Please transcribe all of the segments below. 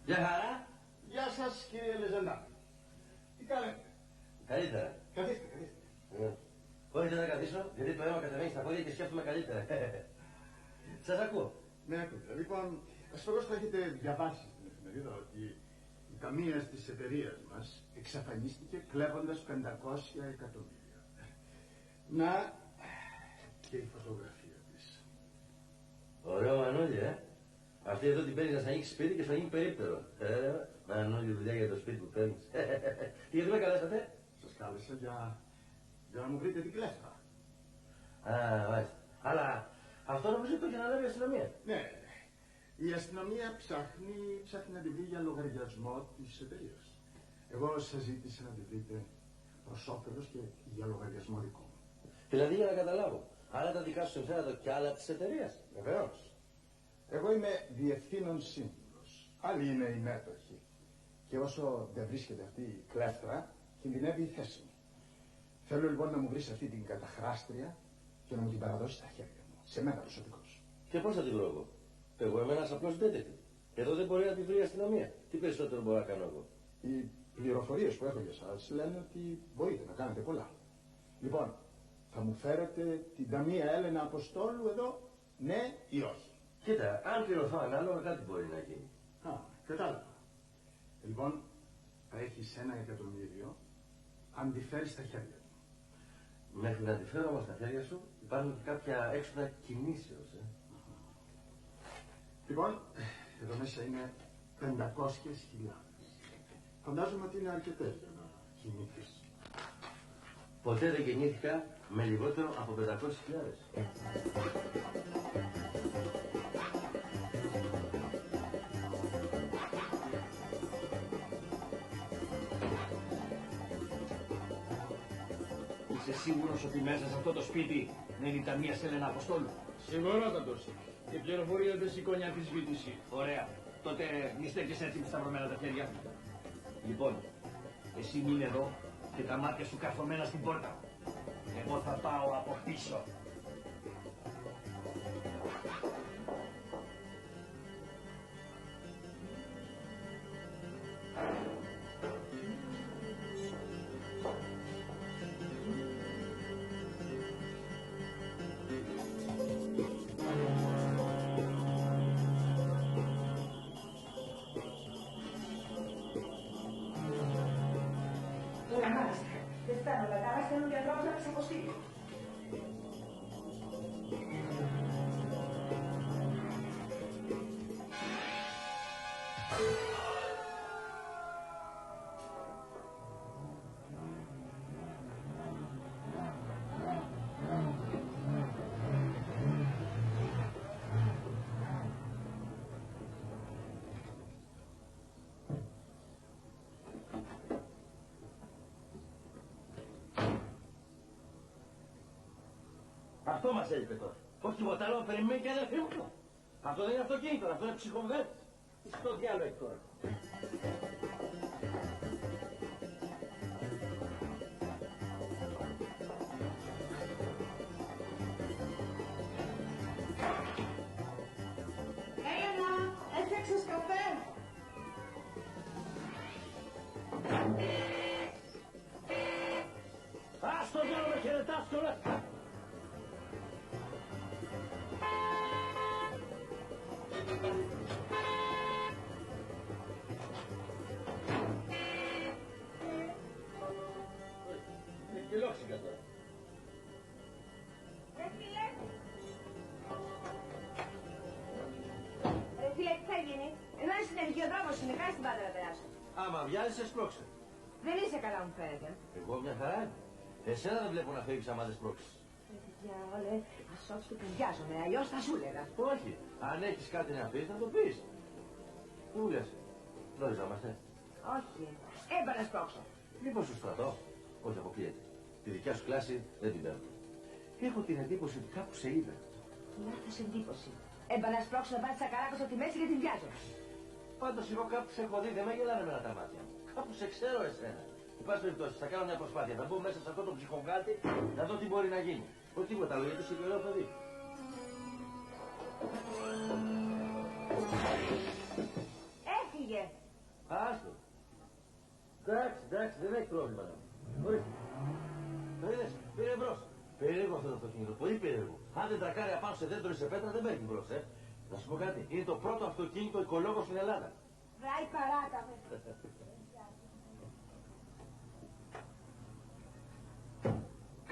Γεια χαρά. Γεια σας κύριε Λεζαντά. Τι κάνετε? Καλύτερα. Καθίστε, καθίστε. Όχι, δεν θα καθίσω, γιατί το αίμα κατεβαίνει στα πόδια και σκέφτομαι καλύτερα. Σας ακούω. Ναι, ακούτε. Λοιπόν, ασφαλώς θα έχετε διαβάσει στην εφημερίδα ότι η ταμείας της εταιρείας μας εξαφανίστηκε κλέβοντας 500 εκατομμύρια. Να, και η φωτογραφία της. Ωραίο Μανώλη, Αυτή εδώ την παίρνει να ανοίξει σπίτι και θα γίνει περίπτερο. Μανώλη, δουλειά για το σπίτι που παίρνεις. Τι γιατί με καλέσατε? Σας κάλεσα για να μου βρείτε την κλέφτα. Μάλιστα. Αλλά αυτό νομίζω το έχει αναλάβει η αστυνομία. Ναι, η αστυνομία ψάχνει να τη βρει για λογαριασμό της εταιρείας. Εγώ σας ζήτησα να τη βρείτε προς όφελος και για λογαριασμό δικό μου. Δηλαδή για να καταλάβω, άλλα τα δικά σου συμφέροντα και άλλα της εταιρείας. Βεβαίως. Εγώ είμαι διευθύνων σύμβουλος. Άλλοι είναι οι μέτοχοι. Και όσο δεν βρίσκεται αυτή η κλέφτρα, κινδυνεύει η θέση μου. Θέλω λοιπόν να μου βρεις αυτή την καταχράστρια και να μου την παραδώσει στα χέρια μου. Σε μένα προσωπικώς. Και πώς θα την βρω εγώ? Εγώ είμαι ένας απλός detective. Εδώ δεν μπορεί να τη βρει η αστυνομία. Τι περισσότερο μπορώ να κάνω εγώ? Οι πληροφορίες που έχω για σας λένε ότι μπορείτε να κάνετε πολλά. Λοιπόν, θα μου φέρετε την ταμεία Έλενα Αποστόλου εδώ, ναι ή όχι? Κοίτα, αν πληρωθώ ανάλογα κάτι μπορεί να γίνει. Κατάλαβα. Λοιπόν, θα έχεις 1 εκατομμύριο αν τη φέρεις στα χέρια μου. Μέχρι να τη φέρω όμως στα χέρια σου υπάρχουν και κάποια έξοδα κινήσεως. Λοιπόν, εδώ μέσα είναι 500.000. Φαντάζομαι ότι είναι αρκετές για να κινηθείς. Ποτέ δεν κινήθηκα με λιγότερο από 500.000. Είσαι σίγουρος ότι μέσα σε αυτό το σπίτι δεν είναι η ταμεία Έλενα Αποστόλου? Σιγουρότατος. Η πληροφορία δεν σηκώνει αμφισβήτηση. Ωραία. Τότε μη στέκεσαι έτσι με σταυρωμένα τα χέρια. Λοιπόν, εσύ μείνε εδώ και τα μάτια σου καρφωμένα στην πόρτα. Εγώ θα πάω από πίσω. Δεν φτάνω κατάλα, στέλνουν διαδρόμους να τους αποστείλει. Αυτό μας έλειπε τώρα. Όχι τίποτα άλλο, περιμένει και αδερφή μου. Αυτό δεν είναι αυτοκίνητο, αυτό είναι ψυχοβέρτης. Στο διάλογο έχει τώρα. Έλενα, έφτιαξες καφέ. Ας το διάλογο με χαιρετάς κιόλας. Και λόξικα τώρα. Φίλε, τι θα γίνει? Εδώ είναι συνεργή, ο δρόμος είναι, κάνει την πάντα να περάσω. Άμα βιάζεις, εσπρώξε. Δεν είσαι καλά, μου φαίνεται. Εγώ μια χαρά είμαι. Εσένα δεν βλέπω να φεύγεις άμα δεν σπρώξεις. Διάολε, ασόψου του βιάζομαι, αλλιώς θα σου έλεγα. Όχι. Αν έχεις κάτι να πεις, θα το πεις. Πού λες. Γνωριζόμαστε. Όχι. Έμπανα σπρώξω. Μήπως σου στρατώ. Όχι, αποκλείεται. Τη δικιά σου κλάση δεν την παίρνω. Έχω την εντύπωση ότι κάπου σε είδα. Λάθος εντύπωση. Έμπανα σπρώξω να πάρεις τα καράκος από τη μέση και την βιάζω. Πάντως εγώ κάπου σε έχω δει, δεν με γελάνε με τα μάτια. Κάπου σε ξέρω εσένα. Εν πάση περιπτώσει, θα κάνω μια προσπάθεια. Θα μπω μέσα σε αυτό το ψυχοβγάλτη να δω τι μπορεί να γίνει. Όχι τίποτα άλλο, γιατί σε καιρό παιδί. Έφυγε. Άστο. Εντάξει, δεν έχει πρόβλημα να μου. Ορίστε. Το είδες, πήρε εμπρός. Περίεργο αυτό το αυτοκίνητο, πολύ περίεργο. Αν δεν τρακάρει απάνω σε δέντρο ή σε πέτρα, δεν παίρνει μπρος, Να σου πω κάτι, είναι το πρώτο αυτοκίνητο οικολόγο στην Ελλάδα. Βράει παράκαμε.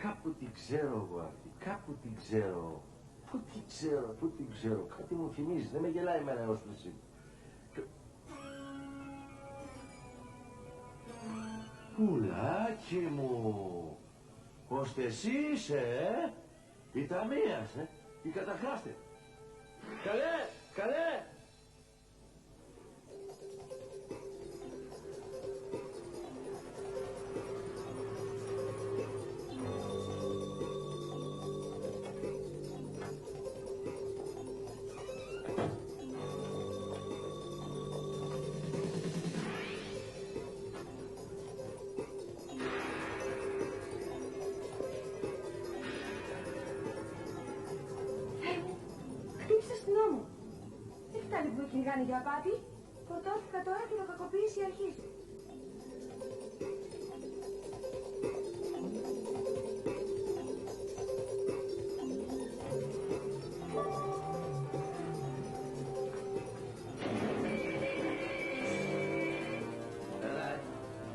Κάπου την ξέρω εγώ αυτή, κάπου την ξέρω. Πού την ξέρω, κάτι μου θυμίζει, δεν με γελάει εμένα έως πλησί. Πουλάκι μου, ώστε εσύ είσαι, η ταμείας, η καταχράστη. Καλέ! Κυνηγάνε για απάτη, φορτώθηκα τώρα και το κακοποίησε η αρχή.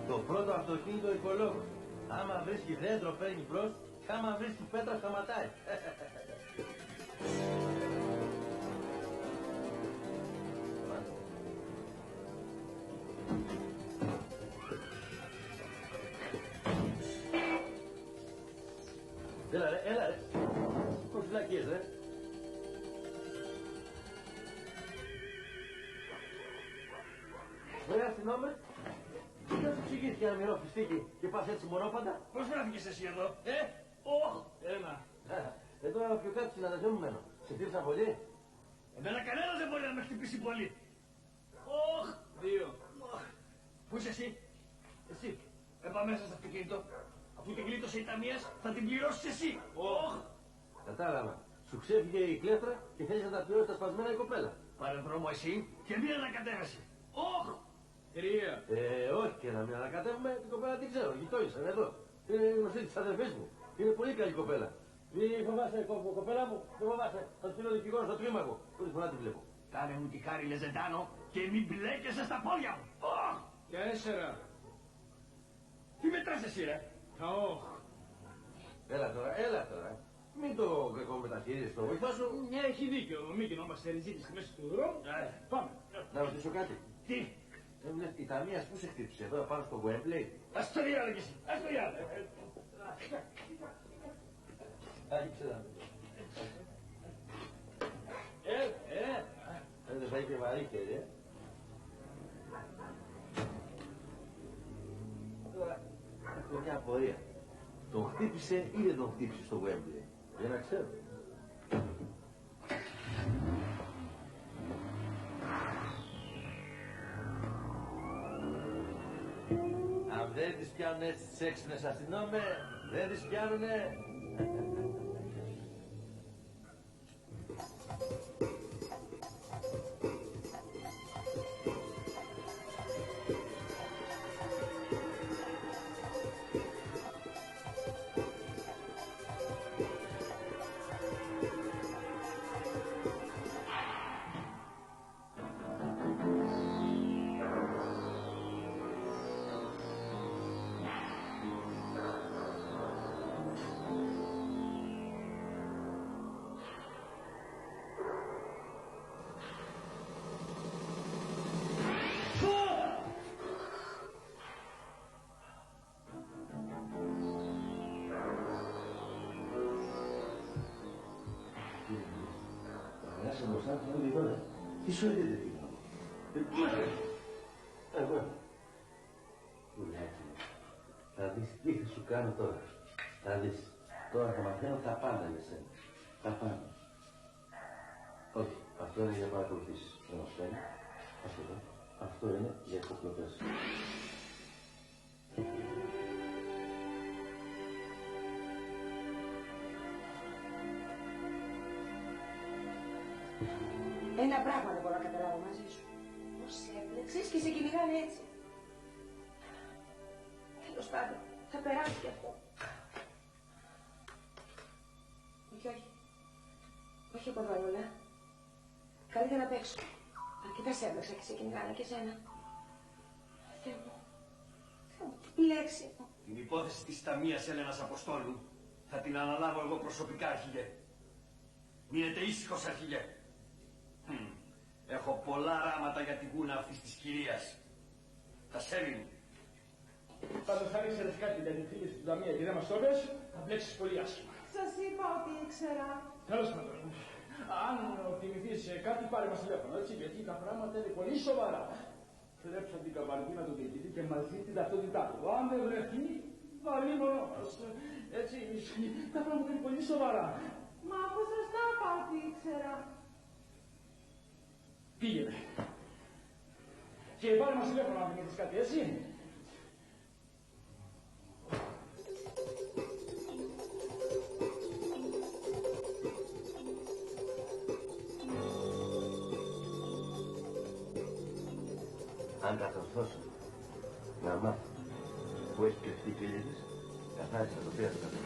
Το πρώτο αυτοκίνητο οικολόγο. Άμα βρίσκει δέντρο παίρνει μπρος, και άμα βρίσκει πέτρα σταματάει. Έλα ρε. Πώς φυλακίες ρε. Ρε αστυνόμε, δεν σου εξηγήθηκε ένα μοιρό φιστίκι και πας έτσι μονόπαντα. Πώς βρέθηκες εσύ εδώ, ένα. Εδώ πιο κάτω στην αδερφή μου μένω. Σε χτύπησα πολύ. Εμένα κανένας δεν μπορεί να με χτυπήσει πολύ. Δύο. Πού είσαι εσύ? Εσύ. Έπα μέσα στο αυτοκίνητο. Αφού την γλίτωσε η ταμείας, θα την πληρώσεις εσύ. Κατάλαβα. Σου ξέφυγε η κλέφτρα και θέλεις να τα πληρώσεις τα σπασμένα η κοπέλα. Πάρε δρόμο εσύ και μην ανακατεύεσαι. Τρία. Όχι και να μην ανακατεύουμε, την κοπέλα την ξέρω, γειτόνισαν εδώ. Είναι γνωστή της αδερφής μου. Είναι πολύ καλή κοπέλα. Μη φοβάσαι, κοπέλα μου, δεν φοβάσαι. Θα του στείλω δικηγόρο στο τρίμακο. Πρώτη φορά τη βλέπω. Κάνε μου τη χάρη Λεζεντάνο και μην μπλέκεσαι στα πόδια μου. 4. Τι μετράς εσύ ρε? Έλα τώρα. Μην το κακό μεταχείρισες το βοηθά σου. Ναι, έχει δίκιο. Μην γινόμαστε ριζίτες στη μέση του δρόμου. Πάμε. Να ρωτήσω κάτι. Τι? Η ταμείας πού σε χτύπησε, εδώ πάνω στο Wembley. Ας το διάλογο κι εσύ. Ας το διάλογο. Άρχισε να μην. Δεν θα είχε βαρύ χέρι, Τώρα, έχω μια απορία. Τον χτύπησε ή δεν τον χτύπησε στο Wembley, για να ξέρω. Αν δεν τις πιάνουν έτσι τις έξυπνες αστυνόμε, δεν τις πιάνουνε. Κάσε μπροστά, θα δει τώρα. Τι σου έρχεται, φίλε μου. Εγώ. Πουλάκι μου. Θα δεις τι θα σου κάνω τώρα. Θα δεις. Τώρα θα μαθαίνω τα πάντα για σένα. Τα πάντα. Όχι, αυτό είναι για παρακολουθήσεις. Δεν μας φέρνει. Αυτό είναι για υποκλοπές. Ένα πράγμα δεν μπορώ να καταλάβω μαζί σου. Πώς έπλεξες και σε κυνηγάνε έτσι. Τέλος πάντων, θα περάσει κι αυτό. Όχι, όχι. Όχι από εδώ, Λόλα. Καλύτερα να παίξω. Αρκετά σε έπλεξα και σε κυνηγάνε και εσένα. Θεέ μου. Θεέ μου, τι πλέξει. Την υπόθεση της ταμείας Έλενας Αποστόλου θα την αναλάβω εγώ προσωπικά, αρχηγέ. Μείνετε ήσυχος, αρχηγέ. Έχω πολλά ράματα για την κούνα αυτής της κυρίας. Τα σέβη μου. Πάντως θα ρίξετε κάτι για την φίλη στην ταμεία και δεν μας το πες, θα μπλέξεις πολύ άσχημα. Σας είπα ότι ήξερα. Τέλος πάντων, αν θυμηθείς κάτι πάρε μας τηλέφωνο, έτσι, γιατί τα πράγματα είναι πολύ σοβαρά. Θρέψα την καμπαρδίνα του διοικητή και μαζί την ταυτότητά του. Αν δεν βρεθεί, βαρύ μόνος. Έτσι, τα πράγματα είναι πολύ σοβαρά. Μα αφού σας τα είπα ότι ήξερα. Πήγαινε. Και πάρε μας τηλέφωνο αν θυμηθείς κάτι, έτσι. Αν κατορθώσω να μάθω που έχει κρυφτεί η φίλη της, καθάρισα το πήρα το καφέ.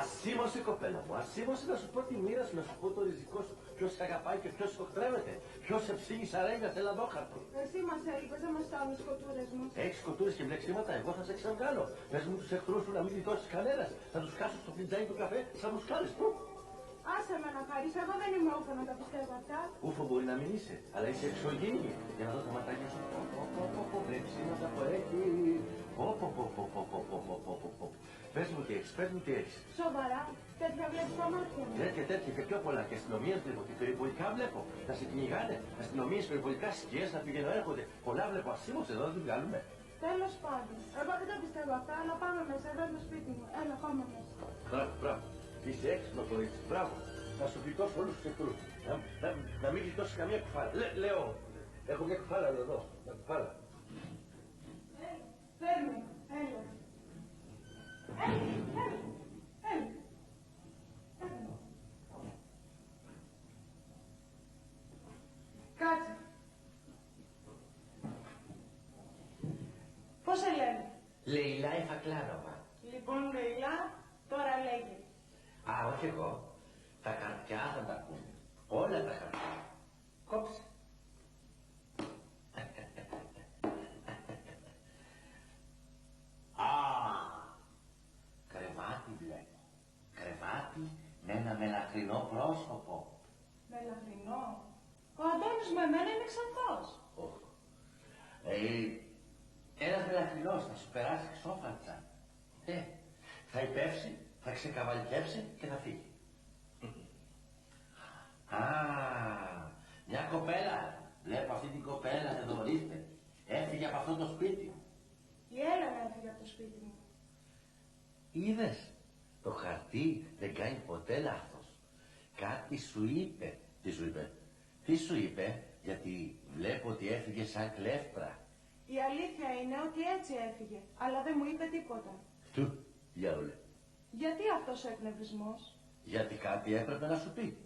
Ασήμωσε κοπέλα μου, ασήμωσε να σου πω τη μοίρα σου, να σου πω το ριζικό σου. Ποιος σε αγαπάει και ποιος σε οχτρεύεται. Ποιος σε ψήγει σαρέγγα σε λαδόχαρτο. Εσύ μας έλειπες να μας κάνουν σκοτούρες μας. Έχεις σκοτούρες και μπλεξίματα, εγώ θα σε ξανακάνω. Πες μου τους εχθρούς σου να μην γλιτώσεις κανένας. Θα τους χάσεις στο φλιτζάνι του καφέ, θα τους κάνεις. Άσε με να χαρείς, εγώ δεν είμαι όφο να τα πιστεύω αυτά. Ούφο μπορεί να μην είσαι, αλλά είσαι εξωγήινη. Για να δω τα ματάκια σου. Μπλεξίματα που έχει. Πες μου τι έχεις, πες μου τι έχεις. Σοβαρά, τέτοια βλέπεις τα μάτια μου. Τέτοια και πιο πολλά. Και αστυνομίες βλέπω και περιπολικά βλέπω. Να σε κυνηγάνε. Αστυνομίες, περιπολικά, σκιές να πηγαίνουν έρχονται. Πολλά βλέπω. Ασήμως εδώ δεν την βγάλουμε. Τέλος πάντων, εγώ δεν τα πιστεύω αυτά, αλλά πάμε μέσα, εδώ είναι το σπίτι μου. Έλα, πάμε μέσα. Μπράβο, μπράβο. Είσαι έξυπνο κορίτσι. Μπράβο. Θα σου γλιτώσω όλους τους εχθρούς. Να μην γλιτώσεις καμία κουφάλα. Λέω, έχω μια κουφάλα εδώ. Μια κουφάλα. Φέρνει, έλα. Έλα. Κάτσε. Πώς σε λένε? Λεϊλά Εφακλάνοβα. Λοιπόν, Λεϊλά, τώρα λέγε. Α, όχι εγώ. Τα χαρτιά θα τα ακούν. Όλα τα χαρτιά. Κόψε. Α, κρεβάτι βλέπω. Κρεβάτι με ένα μελαχρινό πρόσωπο. Μελαχρινό. Ο Αντώνης με εμένα είναι ξανθός. Ένας μελαχρινός θα σου περάσει ξόφαλτσα. Θα υπεύσει, θα ξεκαβαλιέψει και θα φύγει. Α, μια κοπέλα. Βλέπω αυτή την κοπέλα εδώ, ορίστε. Έφυγε από αυτό το σπίτι. Η Έλενα έφυγε από το σπίτι μου. Είδες, το χαρτί δεν κάνει ποτέ λάθος. Κάτι σου είπε. Τι σου είπε? Τι σου είπε? Γιατί βλέπω ότι έφυγε σαν κλέφτρα. Η αλήθεια είναι ότι έτσι έφυγε, αλλά δεν μου είπε τίποτα. Του, διάολε. Γιατί αυτός ο εκνευρισμός? Γιατί κάτι έπρεπε να σου πει.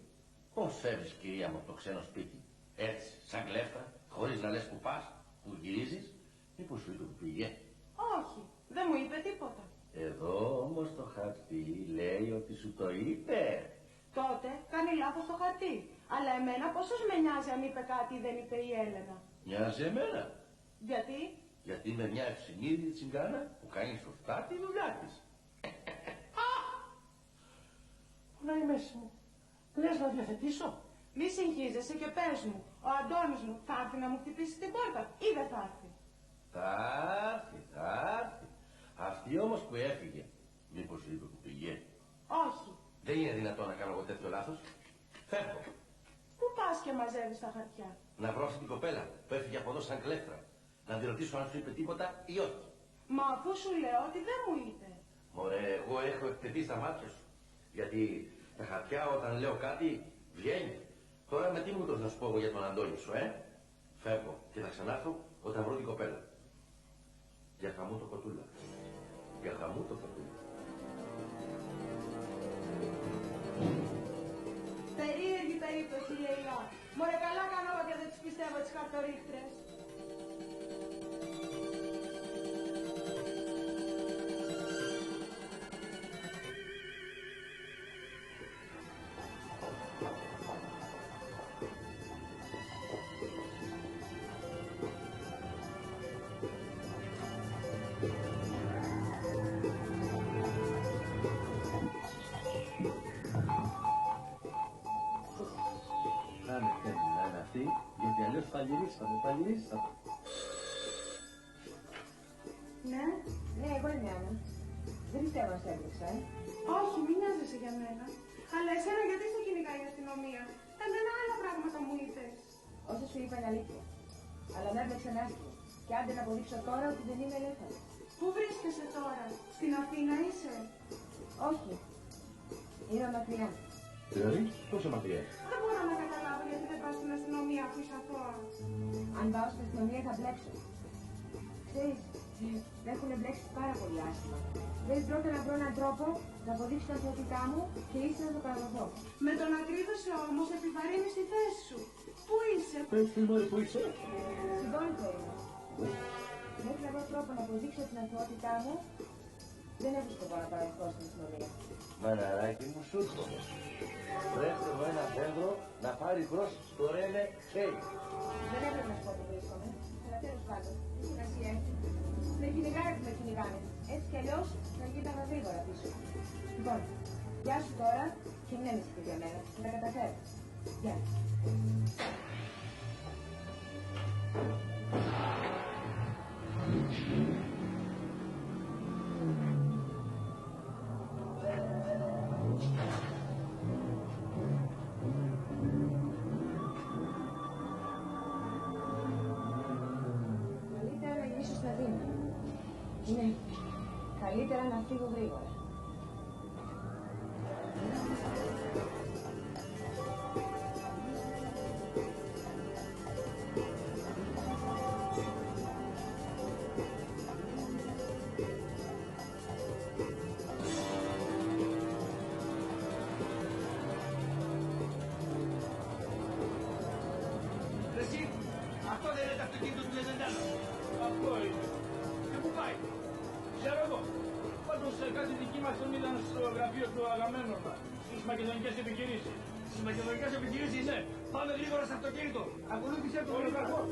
Πώς φεύγεις, κυρία μου, από το ξένο σπίτι? Έτσι, σαν κλέφτρα, χωρίς να λες που πας, που γυρίζεις, ή που σου είπε που πήγε? Όχι, δεν μου είπε τίποτα. Εδώ όμως το χαρτί λέει ότι σου το είπε. Τότε κάνει λάθος το χαρτί. Αλλά εμένα πόσος με νοιάζει αν είπε κάτι ή δεν είπε η Έλενα? Νοιάζει εμένα. Γιατί? Γιατί είμαι μια ευσυνείδητη τσιγκάνα που κάνει σωστά τη δουλειά της. Πού να είμαι εσύ μου. Λες να διαθετήσω. Μη συγχύζεσαι και πες μου, ο Αντώνης μου θα έρθει να μου χτυπήσει την πόρτα ή δεν θα έρθει? Θα έρθει, θα έρθει. Αυτή όμως που έφυγε, μήπως είπε που πηγαίνει? Όχι. Δεν είναι δυνατόν να κάνω εγώ τέτοιο λάθος. Φεύγω. Πού πας και μαζεύεις τα χαρτιά? Να βρω αυτή την κοπέλα που έφυγε από εδώ σαν κλέφτρα. Να τη ρωτήσω αν σου είπε τίποτα ή όχι. Μα αφού σου λέω ότι δεν μου είπε. Μωρέ, εγώ έχω εκτεθεί στα μάτια σου. Γιατί τα χαρτιά όταν λέω κάτι βγαίνει. Τώρα με τι μου το να σου πω εγώ για τον Αντώνη σου, Φεύγω και θα ξανάρθω όταν βρω την κοπέλα. Για χαμού το κοτούλα. Για χαμού το κοτούλα. Περίεργη περίπτωση, Λεϊλά. Μωρέ, καλά κάνω και δεν τις πιστεύω τις χαρτορίχτρες. Γιατί αλλιώς θα γυρίσαμε. Ναι, εγώ είμαι Άννα. Δεν πιστεύω να σε έβλεψα, Όχι, μην νοιάζεσαι για μένα. Αλλά εσένα γιατί σε κυνηγάει η αστυνομία? Εμένα άλλα πράγματα μου είπες. Όσο σου είπα είναι αλήθεια. Αλλά με έβλεψαν άσχημα. Και άντε να αποδείξω τώρα ότι δεν είμαι ελεύθερη. Πού βρίσκεσαι τώρα? Στην Αθήνα είσαι? Όχι. Είμαι μακριά. Δηλαδή, πόσο μακριά? Δεν μπορώ να καταλάβω γιατί δεν πας στην αστυνομία αφού είσαι αθώα. Αν πάω στην αστυνομία θα μπλέξω. Ξέρεις, με έχουν μπλέξει πάρα πολύ άσχημα. Δεν πρώτα να βρω έναν τρόπο να αποδείξω την αθωότητά μου και ύστερα να το παραδοθώ. Με τον ακρίδωσε όμως επιβαρύνεις τη θέση σου. Πού είσαι? Πες μου, πού είσαι? Στην Πόλκο είμαι. Μέχρι να βρω τρόπο να αποδείξω την αθωότητά μου, δεν έχω σκοπό να παραδοθώ στην αστυνομία. Μαναράκι μου, σου το. Πρέπει εδώ ένα δέντρο να πάρει μπρος στο Ρένε Χέι. Δεν έπρεπε να σου πω που βρίσκομαι, αλλά τέλος πάντων, τι σημασία έχει. Με κυνηγάνε που με κυνηγάνε. Έτσι κι αλλιώς θα κοίταγα γρήγορα πίσω. Λοιπόν, γεια σου τώρα και μην ανησυχείς για μένα. Θα τα καταφέρω. Γεια. Καλύτερα ίσως να δίνω. Ναι, καλύτερα να φύγω γρήγορα. Εσύ, αυτό δεν είναι το αυτοκίνητο του Λεζεντάνου. Αυτό είναι. Και πού πάει? Ξέρω εγώ. Πάντως κάτι δικοί μας τον είδαν στο γραφείο του Αγαμένου μας. Στις μακεδονικές επιχειρήσεις. Στις μακεδονικές επιχειρήσεις, ναι. Πάμε γρήγορα στο αυτοκίνητο. Ακολούθησε το Ολυκαρχός.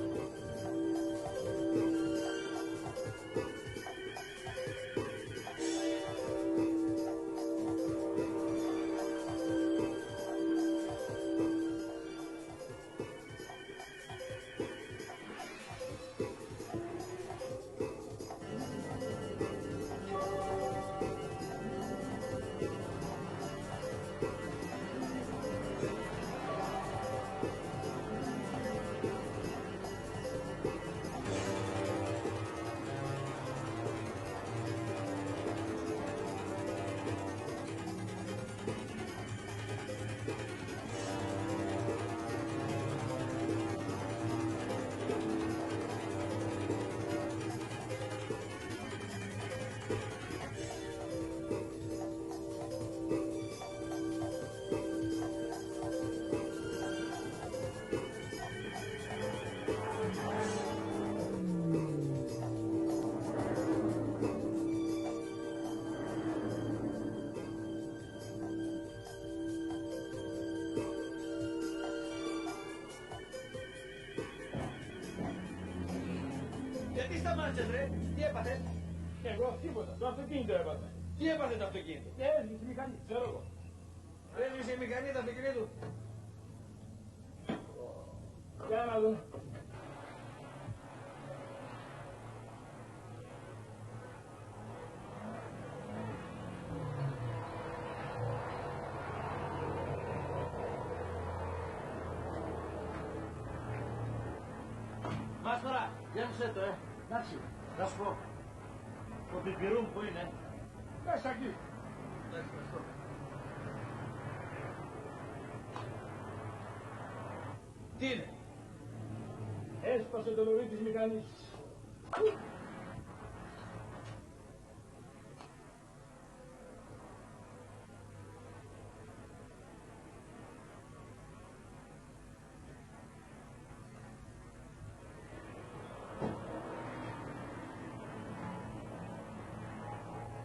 Γιατί σταμάτησες, ρε? Τι έπαθες? Εγώ τίποτα. Το αυτοκίνητο έπαθε. Τι έπαθε το αυτοκίνητο? Έσβησε η μηχανή. Ξέρω εγώ. Έσβησε η μηχανή του αυτοκινήτου. Για να δούμε. τώρα, γέμισε το, Εντάξει. Να σου πω. Το πιπιρούμ που είναι. Μέσα εκεί. Εντάξει, ευχαριστώ. Τι είναι. Έσπασε το λωρί της μηχανής.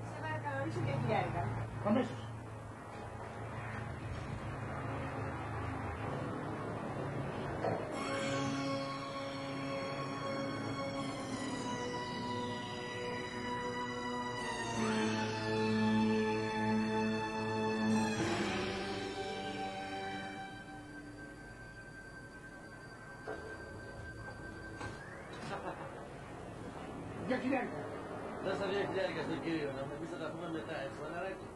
Σε παρακαλώ, ρίξε 2.000. Αμέσως. Για χιλιάρικα. Δες τα 2.000 στον κύριο, να με πεις θα τα πούμε μετά, έτσι, μαναράκι.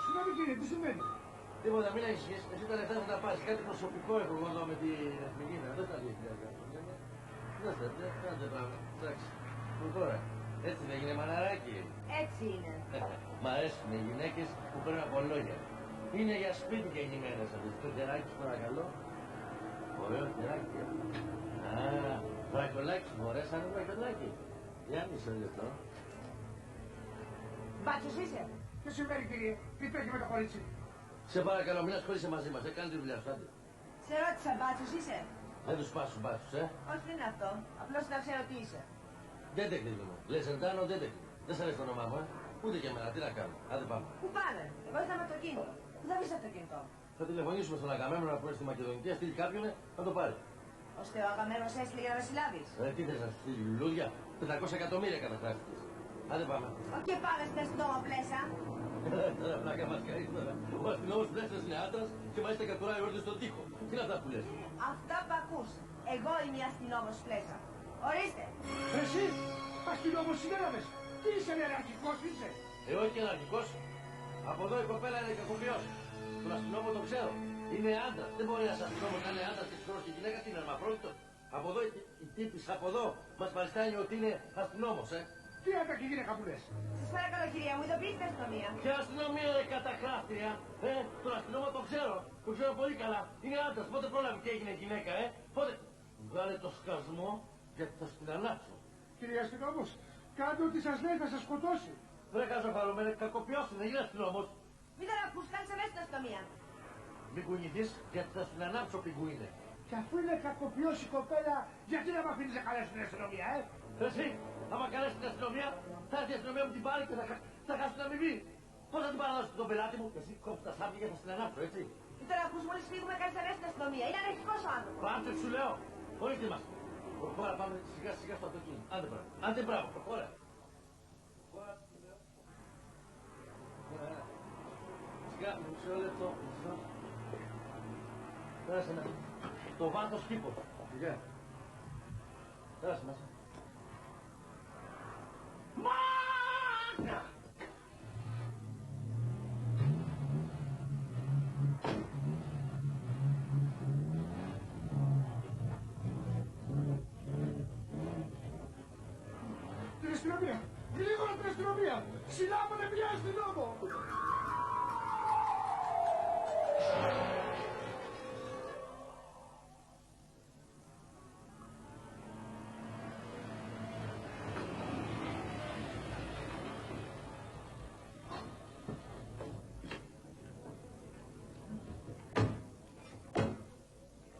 Συγγνώμη κύριε, τι σημαίνει. Τίποτα, μην έχεις, εσύ τα λεφτά θα τα πάρεις. Κάτι προσωπικό έχω εγώ εδώ με την Εθνική. Δες τα 2.000. Δες τα, κάντε πράγμα. Εντάξει. Που τώρα, έτσι δεν έγινε μαναράκι. Έτσι είναι. Μ' αρέσουν οι γυναίκες που παίρνουν από λόγια. Είναι για σπίτι και γεννημένες αυτές. Το χεράκι σου παρακαλώ. Ωραίο χεράκι. Α, βρακολάκι μου, ωραία σαν βρακολάκι. Για μισό λεπτό. Μπάτσος είσαι. Τι συμβαίνει κύριε, τι τρέχει με το κορίτσι. Σε παρακαλώ, μην ασχολείσαι μαζί μας. Κάνε τη δουλειά σου, άντε. Σε ρώτησα, μπάτσος είσαι. Δεν τους πάσουν μπάτσους, Όχι, δεν είναι αυτό. Απλώς να ξέρω τι είσαι. Detective μου. Λεσεντάνο detective. Δεν σ' αρέσει το όνομά μου, Ούτε και εμένα, τι να κάνω. Άντε πάμε. Πού πάνε. Εγώ ήρθα με αυτοκίνητο. Πού θα βρεις αυτοκίνητο. Θα τηλεφωνήσουμε στον Αγαμέμνονα που είναι στη Μακεδονική, στείλει κάποιον να το πάρει. Ώστε ο Αγαμένος έστειλε για να με συλλάβεις. Τι θες να σου στείλει λουλούδια, 500 εκατομμύρια καταστάσεις. Άντε πάμε. Και πάμε στην αστυνόμο πλέσα. Τώρα πλάκα μας κάνει τώρα. Ο αστυνόμος πλέξας είναι άντρας και μάλιστα κατουράει όρδιο στον τοίχο. Τι είναι αυτά που λες. Αυτά που ακούς. Εγώ είμαι η αστυνόμος πλέσα. Ορίστε. Εσύ, αστυνόμος συνέλαβες. Τι είσαι, αναρχικός είσαι. Όχι αναρχικός. Από εδώ η κοπέλα είναι κακοποιός. Τον αστυνόμο το ξέρω. Είναι άντρας. Δεν μπορεί ένας αστυνόμος να είναι άντρας και συγχρόνως και γυναίκα. Τι είναι αρμαφρόντιτος. Από εδώ η τύπης από εδώ μας παριστάνει ότι είναι αστυνόμος, Τι άντρα και γυναίκα που λες. Σας παρακαλώ κυρία μου, ειδοποιήστε την αστυνομία. Και αστυνομία είναι κατακράστρια. Τον αστυνόμο το ξέρω. Το ξέρω πολύ καλά. Είναι άντρας. Πότε πρόλαβε και έγινε γυναίκα, Πότε. Βγάλε το σκασμό γιατί θα στην ανάψω. Κύριε αστυνόμος, κάντε ό,τι σας λέει, θα σας σκοτώσει. Δεν κάνω παρομένα. Κακοποιός είναι. Είναι αστυνόμος. Μην τον ακούς, κάτσε μέσα στην αστυνομία. Μην κουνηθείς γιατί θα στην ανάψω πιγκουίνε. Και αφού είναι κακοποιός η κοπέλα, γιατί να μ' αφήνεις να καλέσω την αστυνομία, Εσύ, άμα καλέσει την αστυνομία, θα έρθει η αστυνομία μου την πάρει και θα χάσει την αμοιβή. Πώς θα την παραδώσω τον πελάτη μου, εσύ κόψει τα σάπια και θα στην ανάψω, έτσι. Μην τον ακούς, μόλις φύγουμε κάνεις αμέσως στην αστυνομία. Είναι αναρχικός ο άνθρωπος. Πάρτε σου λέω, ορίστε μας. Προχώρα, πάμε σιγά σιγά στο αυτοκίνητο. Άντε μπράβο, άντε μπράβο, προχώρα. Σιγά, μισό λεπτό, μισό. Πέρασε μέσα. Το βάθος κήπος. Σιγά. Πέρασε μέσα. Μάγκα! Την αστυνομία! Γρήγορα την αστυνομία! Συλλάβονται μια αστυνόμο!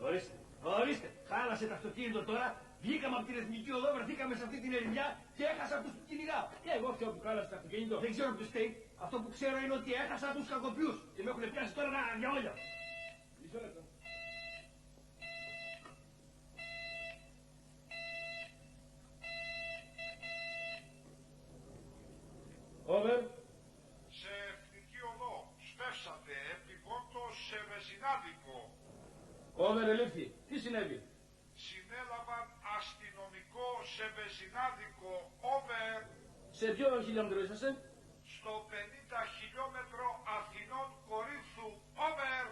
Ορίστε, ορίστε, χάλασε το αυτοκίνητο τώρα. Βγήκαμε από την εθνική οδό, βρεθήκαμε σε αυτή την ερημιά και έχασα τους που κυνηγάω. Και εγώ φταίω που χάλασε το αυτοκίνητο. Δεν ξέρω ποιος φταίει. Αυτό που ξέρω είναι ότι έχασα τους κακοποιούς και με έχουν πιάσει τώρα για όλα. Μισό λεπτό. Over. Σε εθνική οδό σπεύσατε επιβότος σε βεζινάδικο. Over, ελήφθη. Τι συνέβη. Συνέλαβαν αστυνομικό σε βεζινάδικο. Over. Σε ποιο χιλιόμετρο είσαστε. Στο 50 χιλιόμετρο Αθηνών Κορίνθου. Over.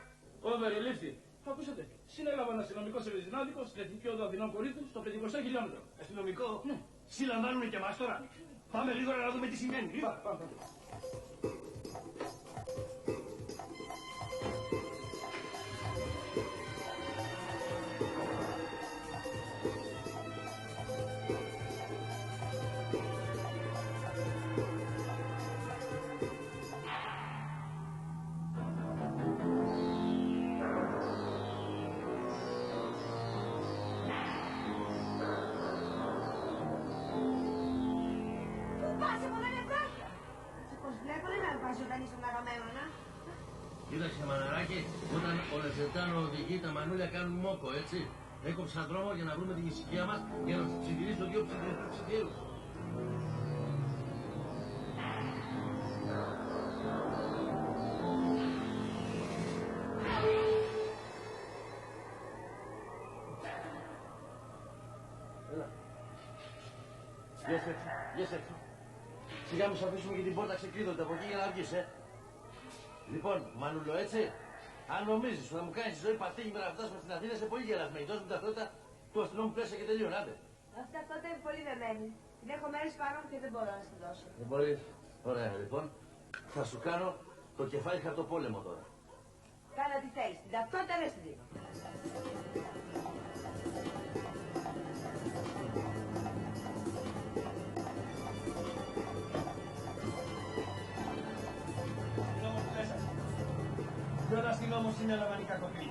Over, ελήφθη. Το ακούσατε. Συνέλαβαν αστυνομικό σε Βεζινάδικο στην Εθνική Οδό Αθηνών Κορίνθου στο 500 χιλιόμετρο. Αστυνομικό. Ναι. Συλλαμβάνουν και εμάς τώρα. Πάμε γρήγορα να δούμε τι συμβαίνει. Πάμε. Κοίταξε μαναράκι, όταν ο Λεσετάνο οδηγεί τα μανούλια κάνουν μόκο, έτσι. Έκοψα δρόμο για να βρούμε την ησυχία μας για να τους ψιθυρίσω δύο ψιθύρους. Έλα. Βγες έξω. Σιγά μη σου αφήσουμε και την πόρτα ξεκλείδωτα από εκεί για να βγεις, Λοιπόν, Μανούλο, έτσι. Αν νομίζεις ότι θα μου κάνεις τη ζωή πατήγημα να φτάσουμε στην Αθήνα, είσαι πολύ γελασμένη. Δώσ' μου την ταυτότητα του αστυνόμου πλαίσια και τελείωνε, άντε. Αυτή ταυτότητα είναι πολύ δεμένη. Την έχω μέρες πάνω και δεν μπορώ να στη δώσω. Δεν μπορείς. Ωραία, λοιπόν. Θα σου κάνω το κεφάλι χαρτοπόλεμο τώρα. Κάνε ό,τι θέλεις. Την ταυτότητα δεν στη δίνω. Ποιον αστυνόμος συνέλαβαν οι κακοποιοί?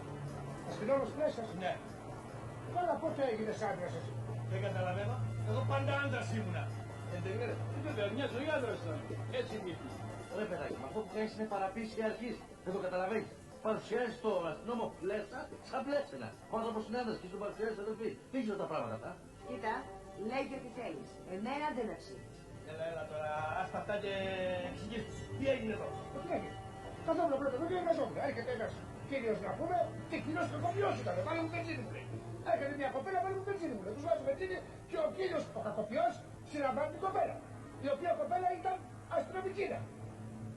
Αστυνόμος Πλέσσας. Ναι. Καλά, πότε έγινες άντρας εσύ? Δεν καταλαβαίνω. Εγώ πάντα άντρας ήμουνα. Δεν είναι. Βέβαια, μια ζωή άντρας ήταν. Έτσι είναι. Ρε παιδάκι, μα αυτό που κάνεις είναι παραποίηση αρχής. Δεν το καταλαβαίνεις. Παρουσιάζεις το αστυνόμο Πλέσσα σαν πλέσσενα. Ο άνθρωπος είναι άντρας και σου παρουσιάζεις αδελφή. Δεν ξέρω τα πράγματα αυτά. Κοίτα, λέει και τι θέλεις. Εμένα δεν με ψήνει. Έλα τώρα, άστα αυτά και εξηγήσου. Τι έγινε εδώ? Τι έγινε? Καθόλου πρώτα εδώ και εργαζόμουν. Έρχεται ένας κύριος να πούμε και κοινός κακοποιός ήταν. Βάλε μου μπενζίνη μου λέει. Έρχεται μια κοπέλα, βάλε μου μπενζίνη μου λέει. Τους βάζει μπενζίνη και ο κύριος ο κακοποιός συλλαμβάνει την κοπέλα. Η οποία κοπέλα ήταν αστυνομικήνα.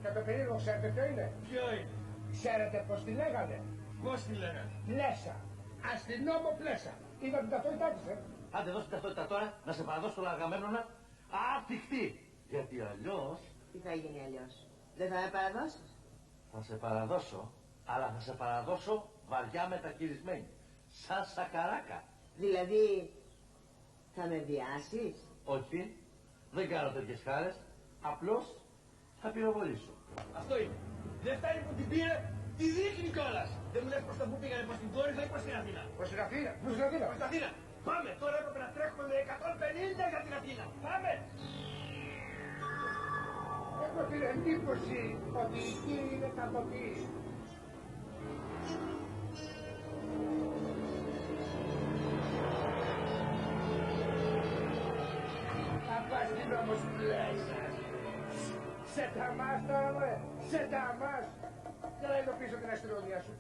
Κατά περίεργο ξέρετε ποιο είναι? Ποιο είναι? Ξέρετε πώς τη λέγανε? Πώς τη λέγανε? Πλέσσα. Αστυνόμο Πλέσσα. Είδα την ταυτότητά της, Άντε δώσ' την ταυτότητα τώρα, να σε παραδώσω τον Αγαμέμνονα. Άπτυχτη! Γιατί αλλιώς Τι θα γίνει αλλιώς? Δεν θα με παραδώσεις? θα σε παραδώσω, αλλά θα σε παραδώσω βαριά μετακυρισμένη. Σαν σακαράκα. Δηλαδή, θα με βιάσεις? Όχι, δεν κάνω τέτοιες χάρες. Απλώς θα πυροβολήσω. Αυτό είναι. Δεν φτάνει που την πήρε, τη δείχνει κιόλας. Δεν μου λες προς τα που πήγανε, προς την Κόρινθο ή προς την Αθήνα? Προς την Αθήνα. Προς την Αθήνα. Προς την Αθήνα. Πάμε, τώρα έπρεπε να τρέχουμε με 150 για την Αθήνα. Πάμε. Έχω την εντύπωση ότι η κύριοι είναι κακοποιοί. Θα πας την όμως Πλέσσα. Σε τα μας τώρα, μωρέ. Σε τα μας. Καλά ειδοποιήσω την αστυνομία σου.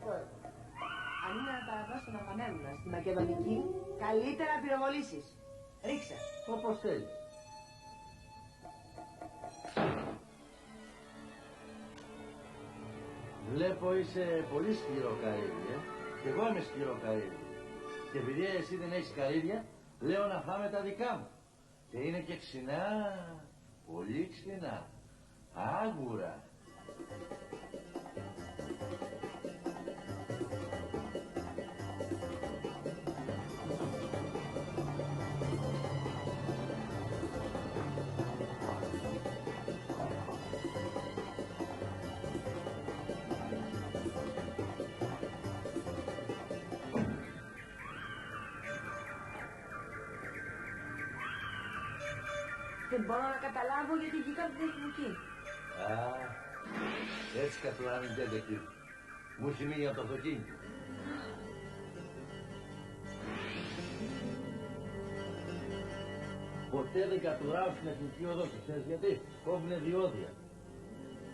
Αν είναι να παραδώσεις τον Αγαμέμνονα στη Μακεδονική, καλύτερα να πυροβολήσεις. Ρίξε. Όπως θέλεις. Βλέπω είσαι πολύ σκληρό καρύδι, Και εγώ είμαι σκληρό καρύδι. Και επειδή εσύ δεν έχεις καρύδια, λέω να φάμε τα δικά μου. Και είναι και ξινά, πολύ ξινά, άγουρα. Δεν μπορώ να καταλάβω γιατί βγήκαν την εθνική. Α, έτσι κατουράνε οι detective. Μου έχει μείνει από το αυτοκίνητο. Ποτέ δεν κατουράω στην εθνική οδό και ξέρεις γιατί? Κόβουνε διόδια.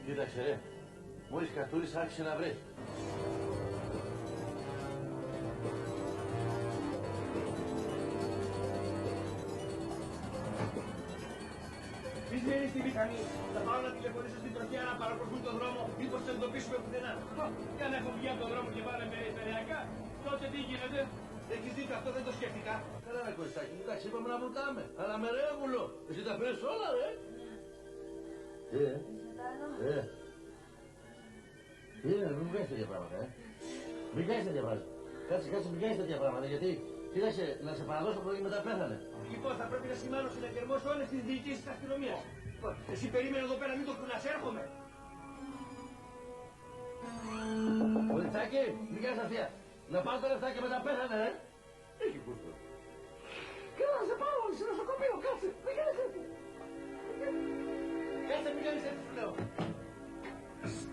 Κοίταξε ρε, μόλις κατούρισα άρχισε να βρει. Εσείς μένετε στη μηχανή. Θα πάω να τηλεφωνήσω στην τροχιά να παρακολουθούν τον δρόμο, μήπως δεν εντοπίσουμε πουθενά. Και αν έχω βγει από τον δρόμο και πάνε περιφερειακά, τότε τι γίνεται. Έχεις δίκιο, αυτό δεν το σκέφτηκα. Καλά ρε Κωστάκη, εντάξει, είπαμε να βουτάμε. Αλλά με ρεύουλο. Εσύ τα πήρες όλα, ρε. Μην κάνεις τέτοια πράγματα, Μην κάνεις τέτοια πράγματα. Κάτσε, μην κάνεις τέτοια πράγματα, γιατί κοίταξε, να σε παραδώσω πρώτα και μετά πέθανε. Λοιπόν, θα πρέπει να σημάνω συναγερμό σε όλες τις διοικήσεις της αστυνομίας. Εσύ περίμενε εδώ πέρα, μην το κουνάς, έρχομαι. Πολυτσάκη, μην κάνεις αστεία. Να πάρω τα λεφτά και μετά πέθανε, Έχει κούστο. Και να σε πάω σε νοσοκομείο, κάτσε, μην κάνεις έτσι. Κάτσε, μην κάνεις έτσι, σου λέω.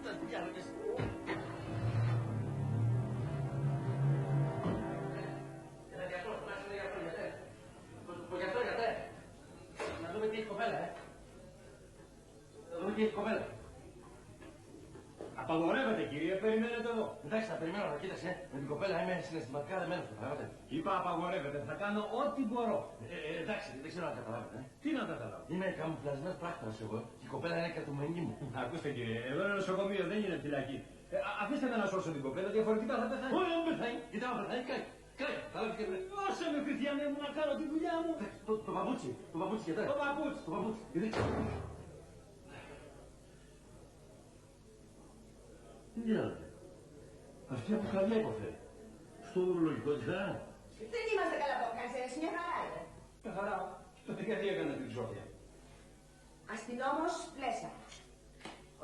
Στα διάλογες. Ένα γιατρό, γιατρέ. Να δούμε τι έχει κοπέλα, Να δούμε τι έχει κοπέλα. Απαγορεύεται, κύριε, περιμένετε εδώ. Εντάξει, θα περιμένω, αλλά κοίταξε, με την κοπέλα είμαι συναισθηματικά δεμένος, καταλάβατε. Είπα απαγορεύεται, θα κάνω ό,τι μπορώ. Εντάξει, δεν ξέρω να καταλάβετε. Τι να καταλάβω. Είμαι καμουφλασμένος πράκτορας εγώ και η κοπέλα είναι κρατουμένη μου. Ακούστε, κύριε, εδώ είναι νοσοκομείο, δεν είναι φυλακή. Αφήστε με να σώσω την κοπέλα, διαφορετικά θα πεθάνει. Όχι, δεν πεθάνει. Κοιτά, θα πεθάνει, κάει. Θα λάβει και πρέπει. Άσε με, Χριστιανέ μου, να κάνω τη δουλειά μου. Το παπούτσι, γιατρέ. Το παπούτσι. Τι γίνεται. Αυτή από καρδιά υποφέρει. Στο ουρολογικό της Δεν είμαστε καλά από κανένας, μια χαρά είναι. Μια χαρά. Τότε γιατί έκανε την Σόφια. Αστυνόμος Πλέσα.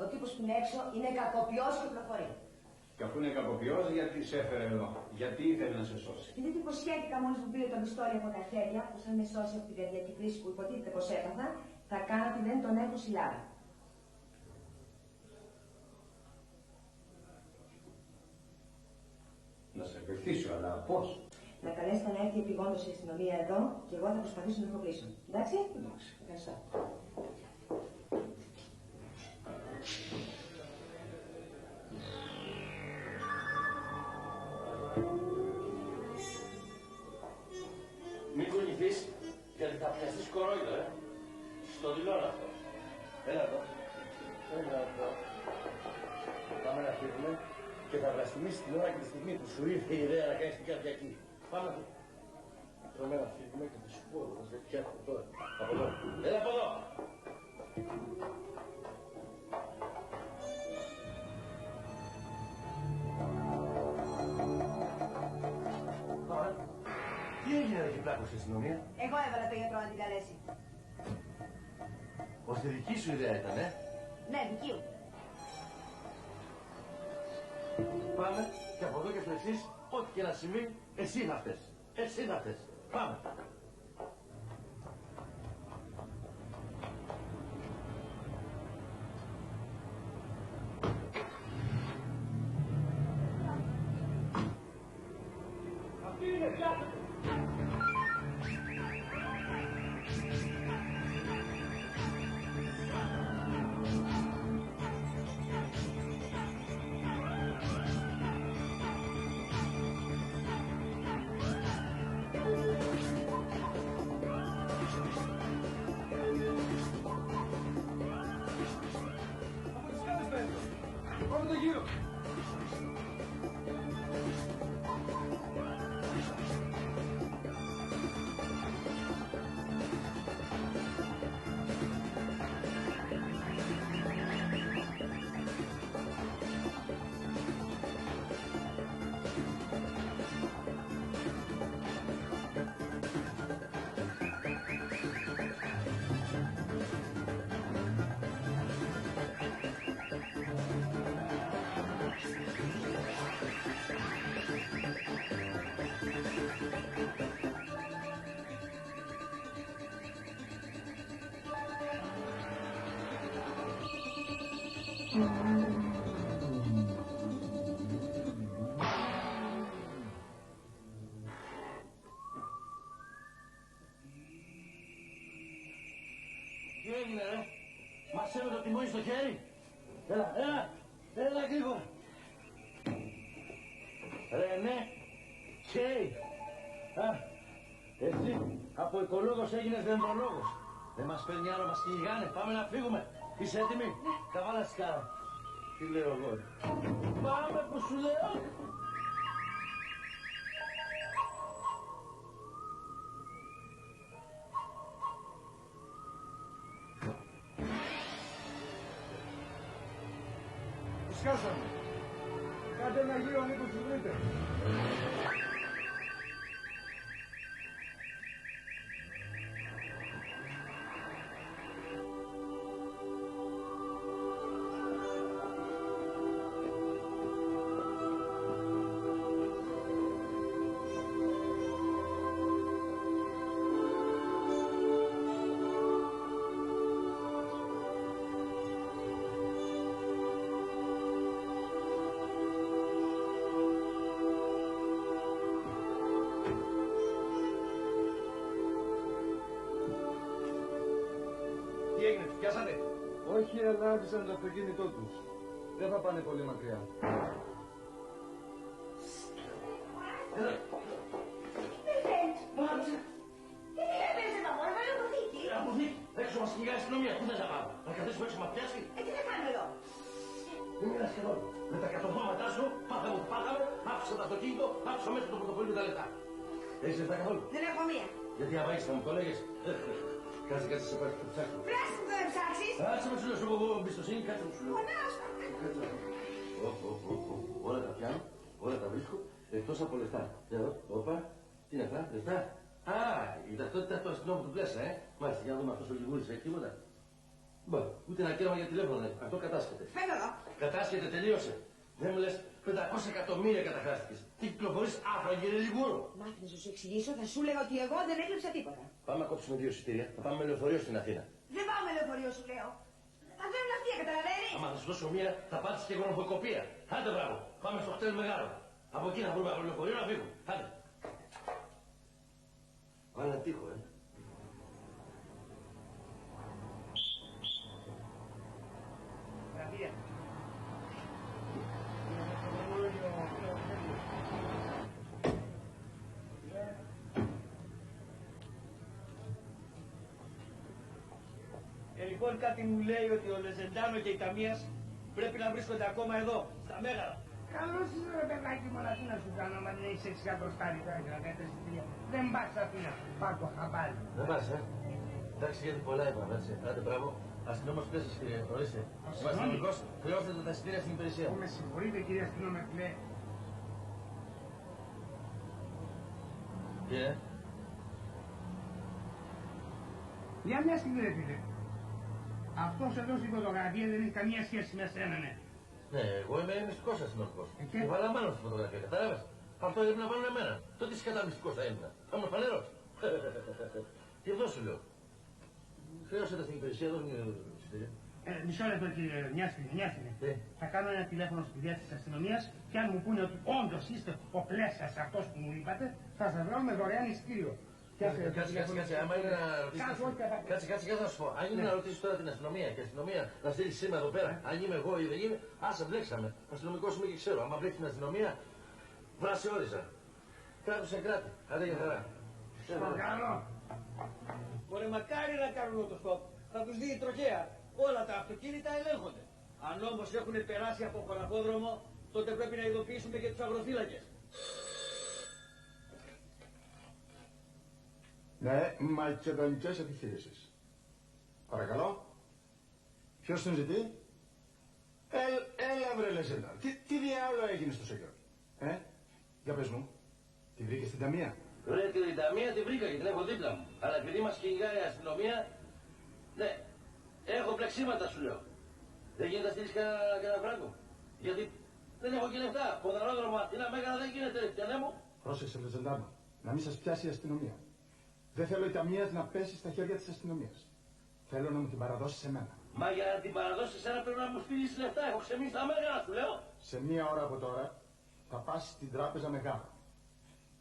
Ο τύπος που είναι έξω είναι κακοποιός και προχωρεί. Και αφού είναι κακοποιός, γιατί σε έφερε εδώ. Γιατί ήθελε να σε σώσει. Γιατί εντυπωσιάστηκα μόλις μου πήρε το πιστόλι από τα χέρια, πως αν με σώσει από την καρδιακή κρίση που υποτίθεται πως έπαθα, θα κάνω ότι δεν τον έχω συλλάβει. Να σε βοηθήσω, αλλά πώς. Να καλέσετε να έρθει επιγόντως η αστυνομία εδώ και εγώ θα προσπαθήσω να προχωρήσω. Εντάξει? Εντάξει. Ευχαριστώ. Μην κουνηθείς, γιατί θα πιαστείς κορόιδο, Στο δηλώνω αυτό. Έλα εδώ. Πάμε να φύγουμε και θα βλαστημίσεις την ώρα και τη στιγμή που σου ήρθε η ιδέα να κάνεις την καρδιακή. Πάμε να πάμε να φύγουμε και θα σου πω, θα σε φτιάχνω τώρα. Από εδώ. Έλα από εδώ. Τι έγινε εκεί πλάκο στην αστυνομία? Εγώ έβαλα το γιατρό να την καλέσει. Ώστε δική σου ιδέα ήταν, Ναι, δική μου. Πάμε και από εδώ και στο εξής, ό,τι και να συμβεί, εσύ να φταίς. Εσύ να φταίς. Πάμε. Αυτή είναι πια. Τι έγινε, ρε? Μας έβγαλε το τιμόνι στο χέρι. Έλα γρήγορα. Ρε, ναι. Χέρι. Εσύ από οικολόγος έγινες δεντρολόγος. Δεν μας παίρνει άλλο, μας κυνηγάνε. Πάμε να φύγουμε. Είσαι έτοιμη? Καβάλα σκάρα. Τι λέω εγώ? Πάμε που σου λέω. Σκάσαμε. Κάντε ένα γύρο μήπως τους βρείτε. Τι έγινε, τους πιάσατε? Όχι, αλλά άφησαν το αυτοκίνητό τους. Δεν θα πάνε πολύ μακριά. Αποθήκη. Έξω μας κυνηγάει η αστυνομία. Πού θες να πάμε? Να καθίσουμε έξω μας πιάσει? Τι θα κάνουμε εδώ? Δεν μιλάς καθόλου. Με τα κατοχώματά σου, πάθαμε που πάθαμε, άφησα το αυτοκίνητο, άφησα μέσα το πορτοφόλι με τα λεφτά. Έχεις λεφτά καθόλου? Δεν έχω μία. Γιατί άμα έχεις θα μου το λέγες. Κάτσε, σε πάρει το ψάξω. Βράσου που δεν ψάξεις. Κάτσε με σου λέω, σου έχω εμπιστοσύνη, κάτσε με σου λέω. Φωνάς. Κάτσε. Όλα τα πιάνω, όλα τα βρίσκω, εκτός από λεφτά. Για εδώ, όπα, τι είναι αυτά, λεφτά. Α, η ταυτότητα του αστυνόμου του πλέσα, Μάλιστα, για να δούμε αυτός ο Λιγούρης, έχει τίποτα. Μπα, ούτε ένα κέραμα για τηλέφωνο, αυτό κατάσχεται. Φέρνω εδώ. Κατάσχεται, τελείωσε. Δεν μου λες 500 εκατομμύρια καταχράστηκες. Τι κυκλοφορείς άφρα, κύριε Λιγούρο. Μάθει να σου εξηγήσω, θα σου έλεγα ότι εγώ δεν έκλεψα τίποτα. Πάμε να κόψουμε 2 εισιτήρια, θα πάμε με λεωφορείο στην Αθήνα. Δεν πάω με λεωφορείο, σου λέω. Θα φέρουν αυτοί, καταλαβαίνεις. Άμα θα σου δώσω μία, θα πάρεις και γονοχοκοπία. Άντε μπράβο, πάμε στο χτέλ μεγάλο. Από εκεί να βρούμε από λεωφορείο να φύγουμε. Άντε. Πάνε τείχο, Γραφεία. Λοιπόν, κάτι μου λέει ότι ο Λεζεντάνο και η Ταμίας πρέπει να βρίσκονται ακόμα εδώ, στα Μέγαρα. Καλώς είσαι ρε παιδάκι μου, αλλά τι να σου κάνω, άμα δεν έχεις 6 εκατοστάρι τώρα και να κάνεις εισιτήρια. Δεν πας Αθήνα, πάρ' το χαμπάρι. Δεν πας, Εντάξει, γιατί πολλά είπαμε, έτσι. Άντε, μπράβο. Αστυνόμος πλέσης, κύριε, ορίστε. Ο αστυνομικός χρεώσετε τα εισιτήρια στην υπηρεσία. Με συγχωρείτε κύριε αστυνόμε, πλέ. Και, Για μια στιγμή ρε φίλε. Αυτός εδώ στην φωτογραφία δεν έχει καμία σχέση με σένα, ναι. Ναι, εγώ είμαι μυστικός αστυνομικός. Και? Και βάλα μάλλον στη φωτογραφία, κατάλαβες. Αυτό έπρεπε να βάλουν εμένα. Τότε είσαι κατά μυστικός θα έμεινα. Θα ήμουν φανερός. Και εδώ σου λέω. Χρέωσετε στην υπηρεσία, εδώ είναι εισιτήρια. Μισό λεπτό κύριε Νιάστηνε. Ναι. Θα κάνω ένα τηλέφωνο στη διεύθυνση της αστυνομίας και αν μου πούνε ότι όντως είστε ο πλέσας αυτός που μου είπατε, θα σας βγάλουμε δωρεάν εισιτήριο. Κάτσε, άμα είναι να ρωτήσεις. Κάτσε, να σου πω. Αν είναι να ρωτήσεις τώρα την αστυνομία και η αστυνομία να στείλει σήμερα εδώ πέρα, αν είμαι εγώ ή δεν είμαι, άσε μπλέξαμε. Αστυνομικός είμαι και ξέρω. Άμα μπλέξει την αστυνομία, βράσε όριζα. Κράτο σε κράτη. Άντε για χαρά. Παρακαλώ. Μπορεί μακάρι να κάνουν οτοσκόπ. Θα τους δει η τροχέα. Όλα τα αυτοκίνητα ελέγχονται. Αν όμως έχουν περάσει από χωραχόδρομο, τότε πρέπει να ειδοποιήσουμε και τους αγροφύλακες. Ναι, μακεδονικές επιχειρήσεις. Παρακαλώ. Ποιος τον ζητεί? Έλα βρε Λεζέντα. Τι διάολο έγινε στο Σέγγιο? Για πες μου. Τη βρήκε στην Ταμία? Βρε την Ταμία τη βρήκα και την έχω δίπλα μου. Αλλά επειδή μας κυνηγάει η αστυνομία, ναι, έχω πλεξίματα σου λέω. Δεν γίνεται να στείλεις κανένα φράγκο. Γιατί δεν έχω και λεφτά. Ποδαρόδρομο Αθήνα Μέγαρα δεν γίνεται ρε μου. Πρόσεξε Λεζεντάνο. Να μην σας πιάσει η αστυνομία. Δεν θέλω η Ταμία να πέσει στα χέρια της αστυνομίας. Θέλω να μου την παραδώσει σε μένα. Μα για να την παραδώσει σε ένα πρέπει να μου στείλεις λεφτά. Έχω ξεμίσει τα Μέγαρα σου λέω. Σε μία ώρα από τώρα θα πας στην τράπεζα Μεγάλα.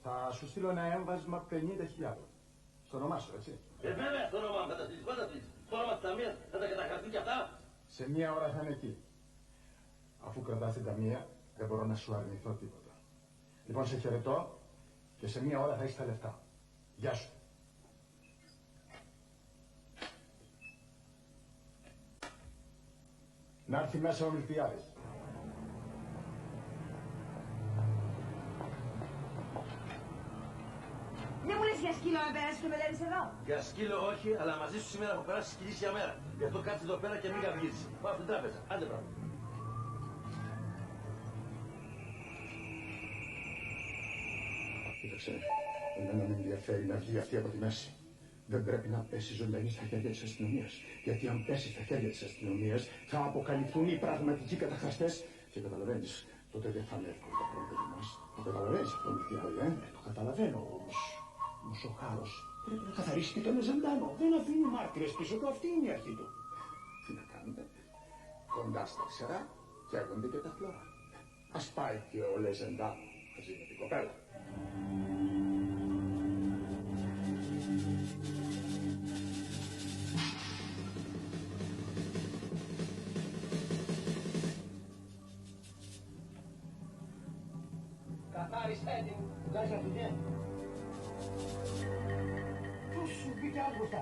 Θα σου στείλω ένα έμβασμα 50.000. Στο όνομά σου, έτσι. Βέβαια, στο όνομα μου θα τα στείλεις. Πάντα στείλεις. Στο όνομα της Ταμίας θα τα καταχαρτεί κι αυτά. Σε μία ώρα θα είναι εκεί. Αφού κρατάς την Ταμία, δεν μπορώ να σου αρνηθώ τίποτα. Λοιπόν, σε χαιρετώ και σε μία ώρα θα έχεις τα λεφτά. Γεια σου. Να έρθει μέσα ο Μιλτιάδης. Δεν μου λες για σκύλο να περάσεις και με λένες εδώ. Για σκύλο όχι, αλλά μαζί σου σήμερα έχω περάσει σκυλήσια μέρα. Γι' αυτό κάτσε εδώ πέρα και μην καυγείς. Πάω στην τράπεζα. Άντε πράγμα. Κοίταξε, εμένα με ενδιαφέρει να βγει αυτή από τη μέση. Δεν πρέπει να πέσει ζωντανή στα χέρια της αστυνομίας. Γιατί αν πέσει στα χέρια της αστυνομίας θα αποκαλυφθούν οι πραγματικοί καταχραστές. Και καταλαβαίνεις, τότε δεν θα είναι εύκολο το πρόβλημα μας. Το καταλαβαίνεις αυτό, Μιλτιάδη, Το καταλαβαίνω όμως. Όμως ο Χάρος πρέπει να καθαρίσει και τον Λεζαντάνο. Δεν αφήνει μάρτυρες πίσω του, αυτή είναι η αρχή του. Τι να κάνουμε, κοντά στα ξερά καίγονται και τα φλόρα. Ας πάει και ο Λεζαντάνο μαζί με την κοπέλα. Καθάρισε την τουλάχιστον αυτή την. Πού σου μπήκε άλλο μπροστά.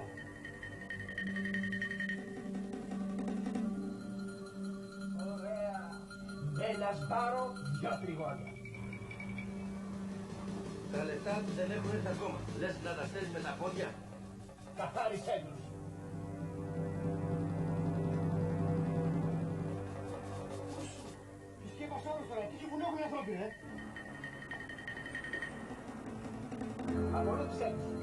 Ωραία. Ένα σπάρο, δυο τριγώνια. Τα λεφτά δεν έχουν έρθει ακόμα. Λες να τα στέλνεις με τα πόδια. Καθάρισέ τους. Τους σκέπας όλους τώρα, τι σου έχουν οι ανθρώποι, Απολύτησέ τους.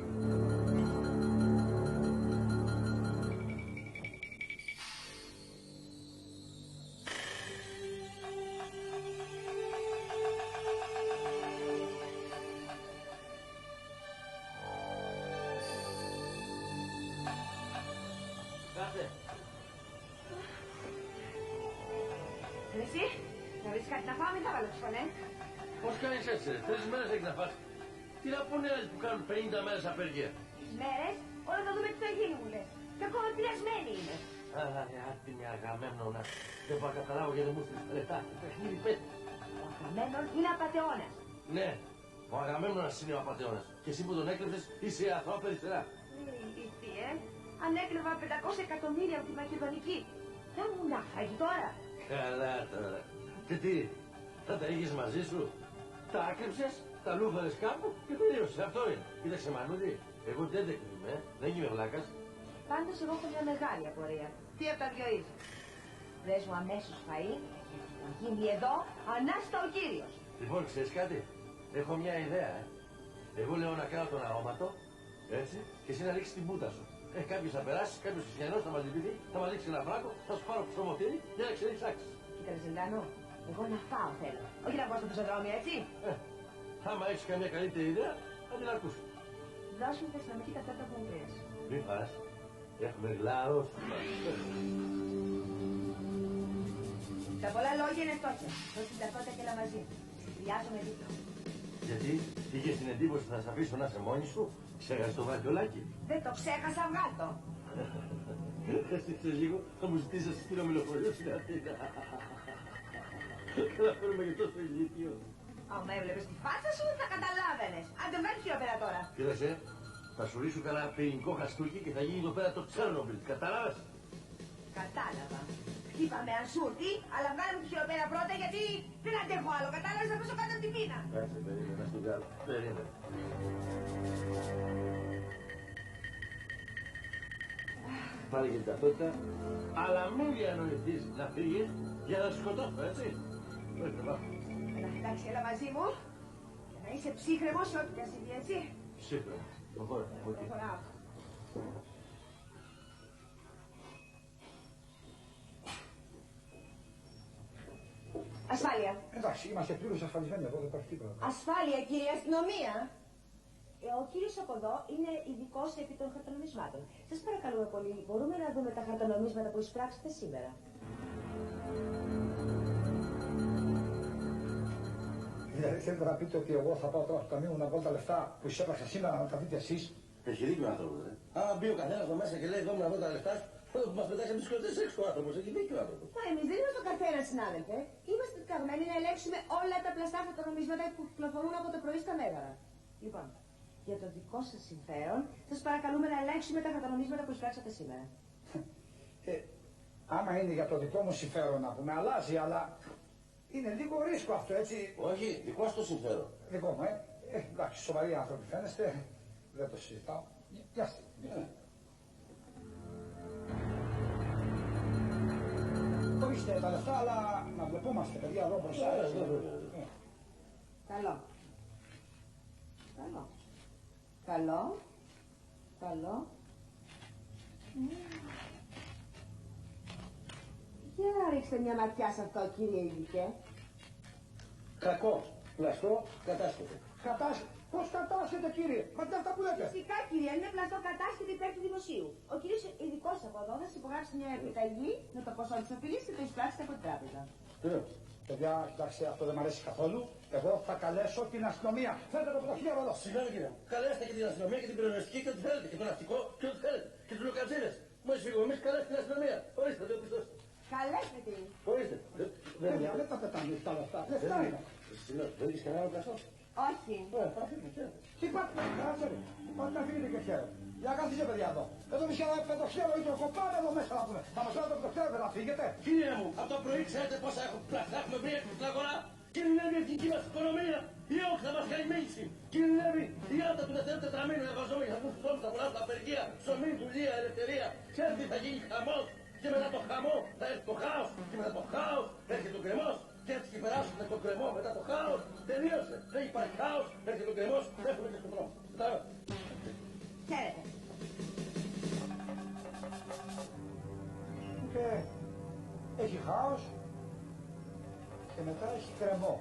Κάτσε. Εσύ, να βρεις κάτι να φάμε, θα βάλω τους φωνέ. Πώς κάνεις έτσι, 3 μέρες έχει να φας. Τι να πούνε άλλοι που κάνουν 50 μέρες απεργία. Τις μέρες, όλα θα δούμε τι θα γίνει μου λες. Και ακόμα πειρασμένη είναι. Άτιμη Αγαμέμνονα. Δεν μπορώ να καταλάβω γιατί μου στείλεις τα λεφτά. Το παιχνίδι πέτει. Ο Αγαμέμνων είναι απατεώνας. Ναι, ο Αγαμέμνονας είναι ο απατεώνας. Και εσύ που τον έκλεψες είσαι αθώα περιστερά. Τι, αν έκλεβα 500 εκατομμύρια από τη Μακεδονική, δεν μου να φάγει τώρα. Καλά τώρα. Και τι, θα τα είχες μαζί σου. Τα άκρυψες, τα λούφαρες κάπου και τελείωσε. Αυτό είναι. Κοίταξε Μανούλη, εγώ δεν είμαι, δεν είμαι βλάκας. Πάντως εγώ έχω μια μεγάλη απορία. Τι από τα δυο είσαι. Δες μου αμέσως φαΐ, να γίνει εδώ ανάστα ο κύριος. Λοιπόν, ξέρεις κάτι, έχω μια ιδέα. Εγώ λέω να κάνω τον αρώματο, έτσι, και εσύ να ρίξεις την πούτα σου. Κάποιος θα περάσει, κάποιος χριστιανός θα μας λυπηθεί, θα μας ρίξει ένα φράγκο, θα σου πάρω ψωμοτήρι για να ξέρεις άξεις. Κοίτα Ζηλγάνο, εγώ να φάω θέλω. Όχι να πάω στο πεζοδρόμιο, έτσι. Άμα έχεις καμιά καλύτερη ιδέα, θα την ακούσω. Δώσ' μου θεσσαλονίκη ταυτότητα που μου πήρες. Μην πας, έχουμε γλάος. Τα πολλά λόγια είναι φτώχεια. Δώσ' την ταυτότητα και έλα μαζί. Χρειάζομαι δίπλα. Γιατί είχες την εντύπωση ότι θα σε αφήσω να είσαι μόνη σου, ξέχασες το βαλτιολάκι. Δεν το ξέχασα, βγάλτο. Εσύ σε λίγο θα μου ζητήσεις να στείλω με λεωφορείο στην Αθήνα. Καταφέρουμε και τόσο ηλίθιο. Άμα έβλεπες τη φάτσα σου θα καταλάβαινες. Αν δεν βγάλεις χειροπέρα τώρα. Κοίταξε, θα σου ρίξω κανένα πυρηνικό χαστούκι και θα γίνει εδώ πέρα το Τσέρνομπιλ. Κατάλαβες? Κατάλαβα. Χτύπαμε ανσούρτη, αλλά βγάλουμε τη χειροπέρα πρώτα γιατί δεν αντέχω άλλο. Κατάλαβες να πέσω κάτω από την πείνα. Κάτσε, περίμενα να σου βγάλω. Περίμενα. Πάρε και την ταυτότητα, αλλά μην διανοηθείς να φύγεις για να σου σκοτώσω, έτσι. Εντάξει, έλα μαζί μου. Για να είσαι ψύχρεμος σε ό,τι και συμβεί, έτσι. Ψύχρεμος. Προχώρα, από εκεί. Προχωράω. Ασφάλεια. Εντάξει, είμαστε πλήρως ασφαλισμένοι εδώ, δεν υπάρχει τίποτα. Ασφάλεια, κύριε αστυνομία. Ο κύριος από εδώ είναι ειδικός επί των χαρτονομισμάτων. Σας παρακαλούμε πολύ, μπορούμε να δούμε τα χαρτονομίσματα που εισπράξετε σήμερα. Δηλαδή θέλετε να πείτε ότι εγώ θα πάω τώρα στο ταμείο να βγάλω τα λεφτά που εισέπραξα σήμερα να τα δείτε εσείς. Έχει δίκιο ο άνθρωπος, Άμα μπει ο καθένας εδώ μέσα και λέει εδώ να δω τα λεφτά, μας πετάξει από τις κλωτές έξω ο άνθρωπος. Έχει δίκιο ο άνθρωπος. Μα εμείς δεν είμαστε ο καθένας, συνάδελφε. Είμαστε τεταγμένοι να ελέγξουμε όλα τα πλαστά χαρτονομίσματα που κυκλοφορούν από το πρωί στα μέγαρα. Λοιπόν, για το δικό σας συμφέρον, σας παρακαλούμε να ελέγξουμε τα χαρτονομίσματα που εισπράξατε σήμερα. Άμα είναι για το δικό μου συμφέρον να πούμε, αλλάζει, αλλά είναι λίγο ρίσκο αυτό, έτσι. Όχι, δικό σου το συμφέρον. Δικό μου, εντάξει, σοβαροί άνθρωποι φαίνεστε, δεν το συζητάω. Γεια σας. Ορίστε τα λεφτά, αλλά να βλεπόμαστε, παιδιά, εδώ μπροστά. Καλό. Καλό. Καλό. Καλό. Για ρίξτε μια ματιά σε αυτό, κύριε Ειδικέ. Κακό, πλαστό, κατάσχεται. Πώς κατάσχεται, κύριε, μα τι αυτά που λέτε. Φυσικά, κύριε, είναι πλαστό κατάσχεται υπέρ του δημοσίου. Ο κύριος ειδικός από εδώ θα σας υπογράψει μια επιταγή με το ποσό της οφειλής και το εισπράξετε από την τράπεζα. Παιδιά, κοιτάξτε, αυτό δεν μ' αρέσει καθόλου. Εγώ θα καλέσω την αστυνομία. Φέρτε το πρωτοχείο εδώ. Συγγνώμη κύριε, καλέστε και την αστυνομία και την πυροσβεστική και ό,τι θέλετε. Και το ναυτικό και ό,τι θέλετε. Και τους λουκατζίδες. Μόλις φύγουμε εμείς, καλέστε την αστυνομία. Ορίστε, δεν πιστώστε. Καλέστε την. Ορίστε. Παιδιά, δεν τα πετάνε τα λεφτά. Λεφτά είναι. Συγγνώμη, δεν έχεις κανένα πλαστό. Όχι. Τι πάτε, κάτσετε. Πάτε να φύγετε και χαίρετε. Για καθίστε, παιδιά, εδώ. Εδώ μισή ώρα το χαίρο ή το κοπάνε εδώ μέσα να πούμε. Θα μας λέτε το χαίρο, δεν θα φύγετε. Κύριε μου, από το πρωί ξέρετε πόσα έχουμε βρει έξω στην αγορά. Κινδυνεύει η εθνική μας οικονομία. Η όχθα μας καημένη. Κινδυνεύει η άρτα του δεύτερου τετραμήνου εργαζόμενοι θα βγουν στους δρόμους, θα πουλάσουν απεργία, ψωμί, δουλεία, ελευθερία. Ξέρετε τι θα γίνει χαμός. Και μετά το χαμό θα έρθει το χάος. Και μετά το χάος έρχεται ο γκρεμός. Και έτσι περάσουμε τον γκρεμό μετά το χάος. Τελείωσε. Δεν υπάρχει χάος. Έρχεται ο γκρεμός. Έχουμε και στον δρόμο. Χαίρετε. Και έχει χάος και μετά έχει κρεμό.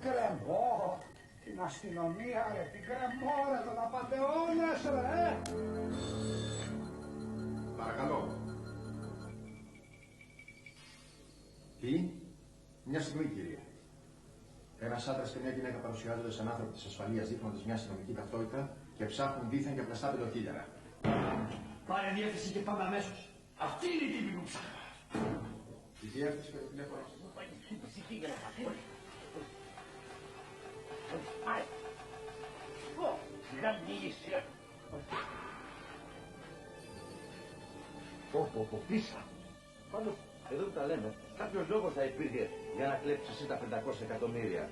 Κρεμό! Την αστυνομία, ρε, την κρεμό, ρε, τον απατεώνες, ρε! Παρακαλώ. Τι? Μια στιγμή, κύριε. Ένας άντρας και μια γυναίκα παρουσιάζονται σαν άνθρωποι της ασφαλείας δείχνοντας μια αστυνομική ταυτότητα και ψάχνουν δίθεν για πλαστά πεντοχίλιαρα. Πάρε διεύθυνση και πάμε αμέσως. Αυτή είναι η τύπη που ψάχνω. Η διεύθυνση και το τηλέφωνο. Πίσα. Πάντως, εδώ που τα λέμε, κάποιος λόγος θα υπήρχε για να κλέψεις εσύ τα 500 εκατομμύρια.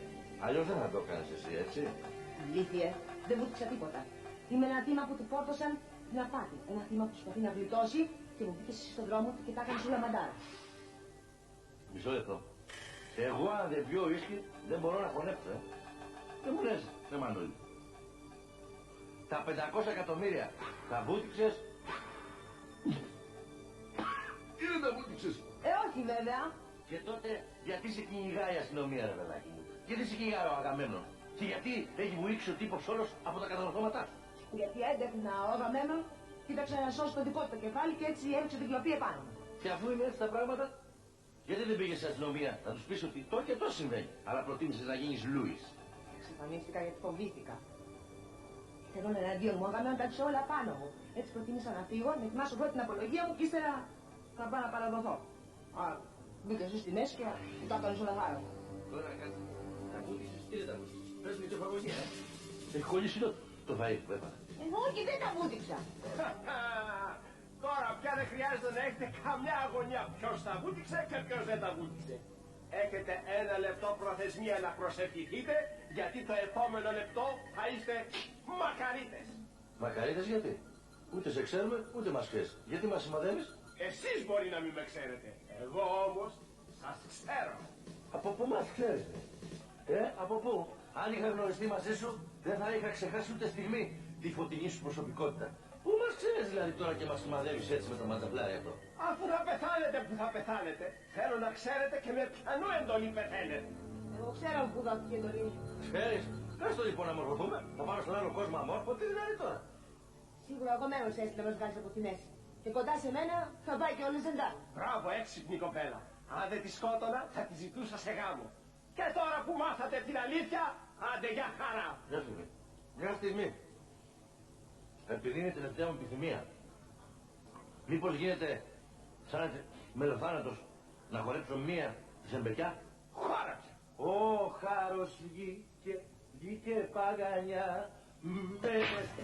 Αλλιώς δεν θα το έκανες εσύ, έτσι. Αλήθεια, δεν βούτυξα τίποτα. Είμαι ένα θύμα που του φόρτωσαν την απάτη. Ένα θύμα που προσπαθεί να γλιτώσει και μου πήκε εσύ στον δρόμο του και τα έκανε όλα μαντάρα. Μισό λεπτό. Εγώ αν δεν πιω ίσκι δεν μπορώ να χωνέψω, Δεν μου λες, δεν Μανώλη. Τα 500 εκατομμύρια τα βούτυξες ή δεν τα βούτυξες? Όχι βέβαια. Και τότε γιατί σε κυνηγάει η αστυνομία, ρε παιδάκι μου? Γιατί σε κυνηγάει ο Αγαμέμνων? Και γιατί έχει βουήξει ο τύπος όλος από τα κατορθώματά του? Γιατί έντεχνα ο Αγαμέμνων κοίταξε να σώσει το δικό του το κεφάλι και έτσι έριξε την κλοπή επάνω μου. Και αφού είναι έτσι τα πράγματα, γιατί δεν πήγες στην αστυνομία να τους πεις ότι το και το συμβαίνει, αλλά προτίμησες να γίνεις Λούις? Εξαφανίστηκα γιατί φοβήθηκα. Σχεδόν εναντίον μου, Αγαμέμνον τα άρχισε όλα πάνω μου. Έτσι προτίμησα να φύγω, να ετοιμάσω πρώτη την απολογία μου και ύστερα να πάω να παραδοθώ. Μπήκα εσύ στη μέση και τα έκανες όλα χάρο. Τώρα κάτσε. Τα βούτυξες, τι δεν τα βούτυξες? Πες μου την εφαρμογή, Έχει κολλήσει το φαΐ που έβαλα. Εγώ και δεν τα βούτυξα. Τώρα πια δεν χρειάζεται να έχετε καμιά αγωνία. Ποιος τα βούτυξε και ποιος δεν τα βούτυξε. Έχετε 1 λεπτό προθεσμία να προσευχηθείτε, γιατί το επόμενο λεπτό θα είστε μακαρίτες. Μακαρίτες γιατί? Ούτε σε ξέρουμε, ούτε μας ξέρεις. Γιατί μας σημαδεύεις? Εσείς μπορεί να μην με ξέρετε. Εγώ όμως σας ξέρω. Από πού μας ξέρεις? Από πού? Αν είχα γνωριστεί μαζί σου, δεν θα είχα ξεχάσει ούτε στιγμή τη φωτεινή σου προσωπικότητα. Πού μας ξέρεις δηλαδή τώρα και μας σημαδεύεις έτσι με το ματζαπλάρι αυτό? Αφού θα πεθάνετε που θα πεθάνετε, θέλω να ξέρετε και με ποιανού εντολή πεθαίνετε. Εγώ ξέρω που δόθηκε η εντολή. Ξέρεις, κάτσε το λοιπόν να μορφωθούμε. Θα πάμε στον άλλο κόσμο αμόρφω, τι δηλαδή τώρα? Σίγουρα εγώ μένω έστειλε να με βγάλεις από τη μέση. Και κοντά σε μένα θα πάει και όλες ζεντά. Μπράβο, έξυπνη κοπέλα. Αν δεν τη σκότωνα, θα τη ζητούσα σε γάμο. Και τώρα που μάθατε την αλήθεια, άντε για χαρά. Μια στιγμή. Επειδή είναι η τελευταία μου επιθυμία, μήπως γίνεται σαν μελοθάνατος να χορέψω μία ζεμπεκιά? Χάραξε. Ο χάρος βγήκε παγανιά με στη...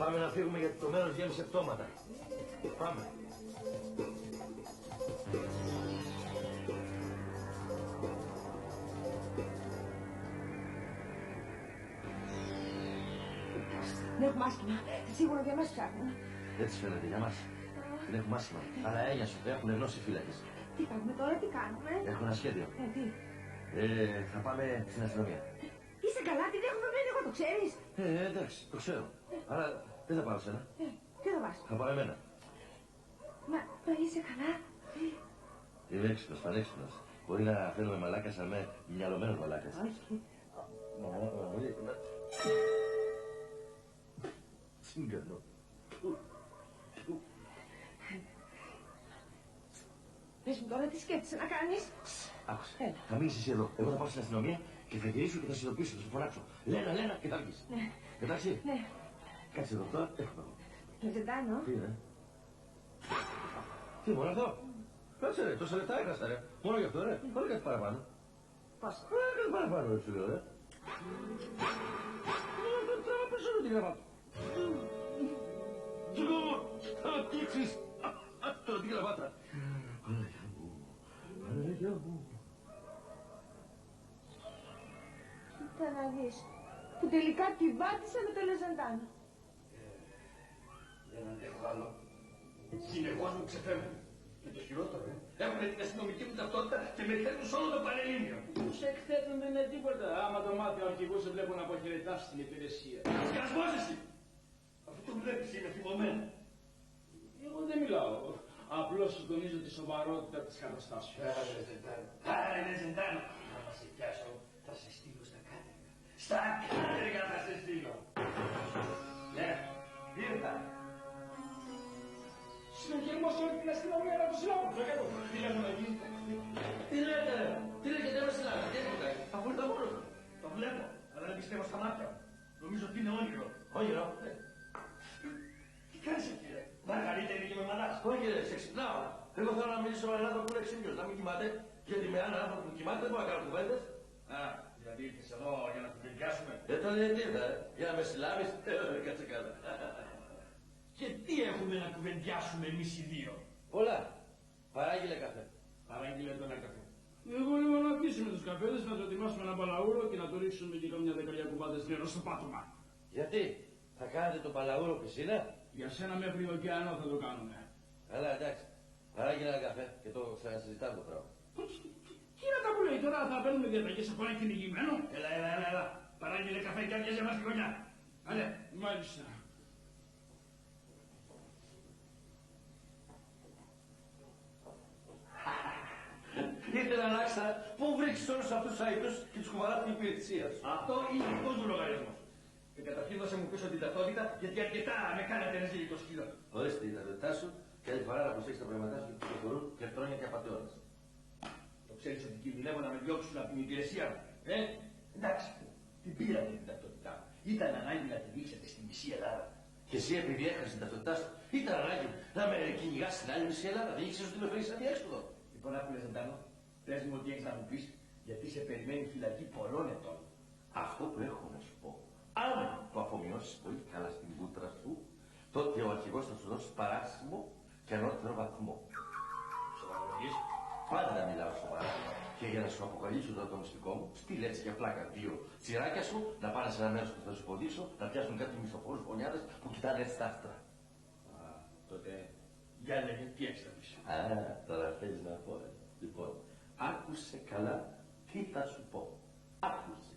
Πάμε να φύγουμε γιατί το μέρος γέμισε πτώματα. Πάμε. Δεν έχουμε άσχημα. Σίγουρα για μας ψάχνουν. Έτσι φαίνεται για μας. Δεν έχουμε άσχημα. Αλλά έννοια σου, έχουν γνώση φύλακες. Τι κάνουμε τώρα, τι κάνουμε. Έχω ένα σχέδιο. Τι. Θα πάμε στην αστυνομία. Είσαι καλά, τι έχουμε βρει εγώ, το ξέρεις. Εντάξει, το ξέρω. Αλλά δεν θα πάω σένα. Τι θα πας. Θα πάω εμένα. Μα είσαι καλά. Είμαι έξυπνος, πανέξυπνος. Μπορεί να φαίνομαι μαλάκας, αλλά είμαι μυαλωμένος μαλάκας. Όχι. Σύγκανο. Πες μου τώρα τι σκέφτεσαι να κάνεις. Άκουσε. Θα μείνεις εσύ εδώ. Εγώ θα πάω στην αστυνομία και θα γυρίσω και θα σε ειδοποιήσω, θα σου φωνάξω. Λένα και θα βγεις. Ναι. Εντάξει. Ναι. Κάτσε εδώ τώρα. Έχουμε. Το ζεντάνο. Τι είναι. Τι μόνο αυτό. Κάτσε ρε, τόσα λεπτά έχασα ρε. Μόνο γι' αυτό ρε. Πάρε κάτι παραπάνω. Πώς. Κάτι παραπάνω ρε σου λέω ρε. Τραβά περισσότερο την γραμμά. Σηκώμω. Θα πήξεις. Τώρα την γραμμάτα. Παναγιά μου. Κοίτα να δεις. Που τελικά την βάτησα με το λεζαντάνο. Δεν αντέχω άλλο. Συνεχώς μου ξεφεύγουν. Και το χειρότερο, έχουν την αστυνομική μου ταυτότητα και με εκθέτουν σε όλο το Πανελλήνιο. Τους εκθέτουν δεν είναι τίποτα. Άμα το μάθει ο αρχηγός σε βλέπω να αποχαιρετάς στην υπηρεσία. Σκασμός εσύ! Αφού το βλέπεις είναι θυμωμένο. Εγώ δεν μιλάω. Απλώς συντονίζω τη σοβαρότητα της καταστάσεως. Άρα Λεζεντάνο. Να σε πιάσω, θα σε στείλω στα κάτεργα. Στα κάτεργα θα σε στείλω. Ναι, ήρθα. Συνεχίζουμε σε όλη την αστυνομία να τους συλλάβουν. Τι λέμε να γίνει. Τι λέτε, τι λέτε, δεν με συλλάβουν. Τι έχετε κάνει. Αφού ήρθα μόνος μου. Το βλέπω, αλλά δεν πιστεύω στα μάτια μου. Νομίζω ότι είναι όνειρο. Όνειρο. Τι κάνεις εκεί, ρε. Μαργαρίτα είναι και με μανάς. Όχι ρε, σε ξυπνάω. Εγώ θέλω να μιλήσω με έναν άνθρωπο που είναι ξύπνιος, να μην κοιμάται. Γιατί με έναν άνθρωπο που κοιμάται δεν μπορώ να κάνω κουβέντες. Α, δηλαδή ήρθες εδώ για να κουβεντιάσουμε. Δεν το λέει τίποτα, για να με συλλάβεις. Κάτσε κάτω. Και τι έχουμε να κουβεντιάσουμε εμείς οι δύο. Πολλά. Παράγγειλε καφέ. Παράγγειλε το ένα καφέ. Εγώ λέω να αφήσουμε τους καφέδες, να το ετοιμάσουμε ένα παλαούρο και να το ρίξουμε και καμιά δεκαριά κουβάδες νερό στο πάτωμα. Γιατί, θα κάνετε τον παλαούρο πισίνα. Για σένα μέχρι το ωκεανό θα το κάνουμε. Καλά, εντάξει. Παράγγειλε ένα καφέ και το ξανασυζητάμε το πράγμα. Τι είναι τα που λέει τώρα, θα παίρνουμε διαταγές από ένα κυνηγημένο. Έλα. Παράγγειλε καφέ και άδειαζε μας τη γωνιά. Άντε, μάλιστα. Ήρθε να αλλάξει, πού βρήκες όλους αυτούς τους αητούς και τους κουβαλάς την υπηρεσία σου. Αυτό είναι δικός μου λογαριασμός. Και καταρχήν δώσε μου πίσω την ταυτότητα, γιατί αρκετά με κάνατε ένα ζήλικο σκύλο. Ορίστε την ταυτότητά σου και άλλη φορά να προσέξεις τα πραγματά σου και κυκλοφορούν πλεκτρόνια και απατεώνες. Το ξέρεις ότι κινδυνεύω να με διώξουν από την υπηρεσία μου. Εντάξει, την πήρατε την ταυτότητά μου. Ήταν ανάγκη να την δείξετε στη μισή Ελλάδα. Και εσύ επειδή έχασες την ταυτότητά σου, ήταν ανάγκη να με κυνηγάς στην άλλη μισή Ελλάδα. Δεν ήξερες ότι με φέρεις σαν διέξοδο. Λοιπόν, άκουλε Ζαντάνο, πες μου ότι έχεις να μου πεις, γιατί σε περιμένει φυλακή πολλών ετών. Αυτό που έχω να σου πω, αν το αφομοιώσεις πολύ καλά στην κούτρα σου, τότε ο αρχηγός θα σου δώσει παράσημο και ανώτερο βαθμό. Σοβαρολογείς. Πάντα μιλάω σοβαρά. Και για να σου αποκαλύψω το μυστικό μου, στείλε έτσι για πλάκα δύο τσιράκια σου να πάνε σε ένα μέρος που θα σου ποδήσω, να πιάσουν κάτι μισθοφόρους γονιάδες που κοιτάνε έτσι τα άστρα. Α, τότε, για λέγε, τι έχεις να πεις. Α, τώρα θέλεις να πω. Λοιπόν, άκουσε καλά τι θα σου πω. Άκουσε.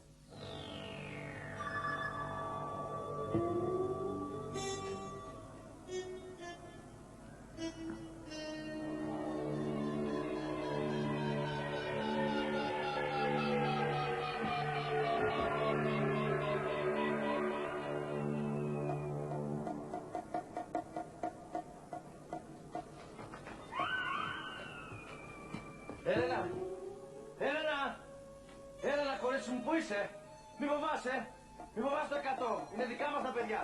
Έλενα, κορίτσι μου, πού είσαι? Μη φοβάσαι, μη φοβάσαι το 100, είναι δικά μας τα παιδιά.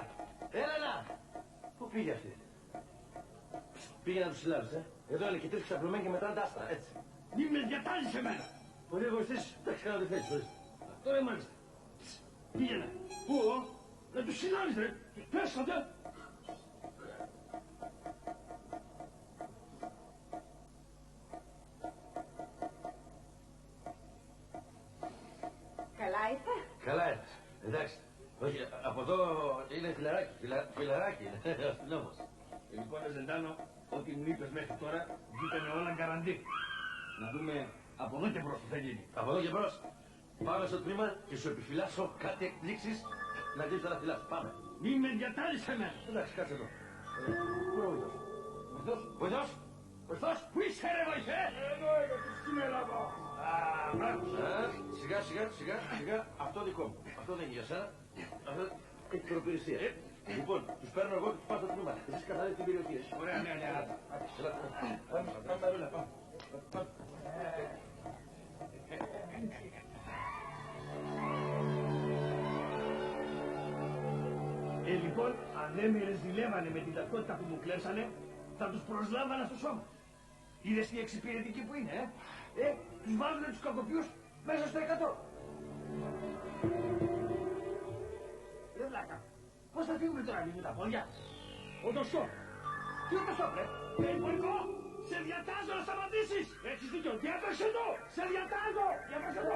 Έλενα, πού πήγε αυτή? Πήγε να τους συλλάβεις, Εδώ είναι και τρεις ξαπλωμένοι και μετράνε τα άστρα, έτσι. Μη με διατάζεις εμένα. Πολύ εγωιστής, εντάξει, κάνω ό,τι θέλεις, ορίστε. Τώρα μάλιστα. Πήγαινε. Πού, Δεν τους συνάντησε, ρε. Τους πέσατε. Καλά ήρθα. Καλά ήρθες. Εντάξει. Όχι, από εδώ είναι φιλαράκι. Φιλαράκι είναι. Αστυνόμος. Λοιπόν, Ζεντάνο, ό,τι μου είπες μέχρι τώρα βγήκανε όλα γκαραντί. Να δούμε από εδώ και μπρος τι θα γίνει. Από εδώ και μπρος. Πάμε στο τμήμα και σου επιφυλάσσω κάτι εκπλήξεις να δεις να φυλάσσεις. Πάμε. Μη με διατάρησε με. Εντάξει, κάτσε εδώ. Πού είναι ο βοηθός? Βοηθός? Βοηθός? Βοηθός? Πού είσαι ρε βοηθέ? Εδώ είναι τη σκηνέλαβα. Σιγά, σιγά, σιγά, σιγά. Αυτό δικό μου. Αυτό δεν είναι για σένα. Αυτό έχει προπηρεσία. Λοιπόν, τους παίρνω εγώ και τους πάω στο τμήμα. Εσείς καθαρίζετε την περιοχή. Ωραία, ναι, ναι. Πάμε τα ρούλα, πάμε. Λοιπόν, αν δεν με ρεζιλεύανε με την ταυτότητα που μου κλέψανε, θα τους προσλάβανα στο σώμα. Είδες τι εξυπηρετικοί που είναι, τους βάζουνε τους κακοποιούς μέσα στο 100. Ρε βλάκα, πώς θα φύγουμε τώρα με τα πόδια? Οντοστό. Τι οντοστό, ρε? Περιπολικό, σε διατάζω να σταματήσεις. Έχεις δίκιο, διάβασε εδώ, σε διατάζω. Διάβασε εδώ.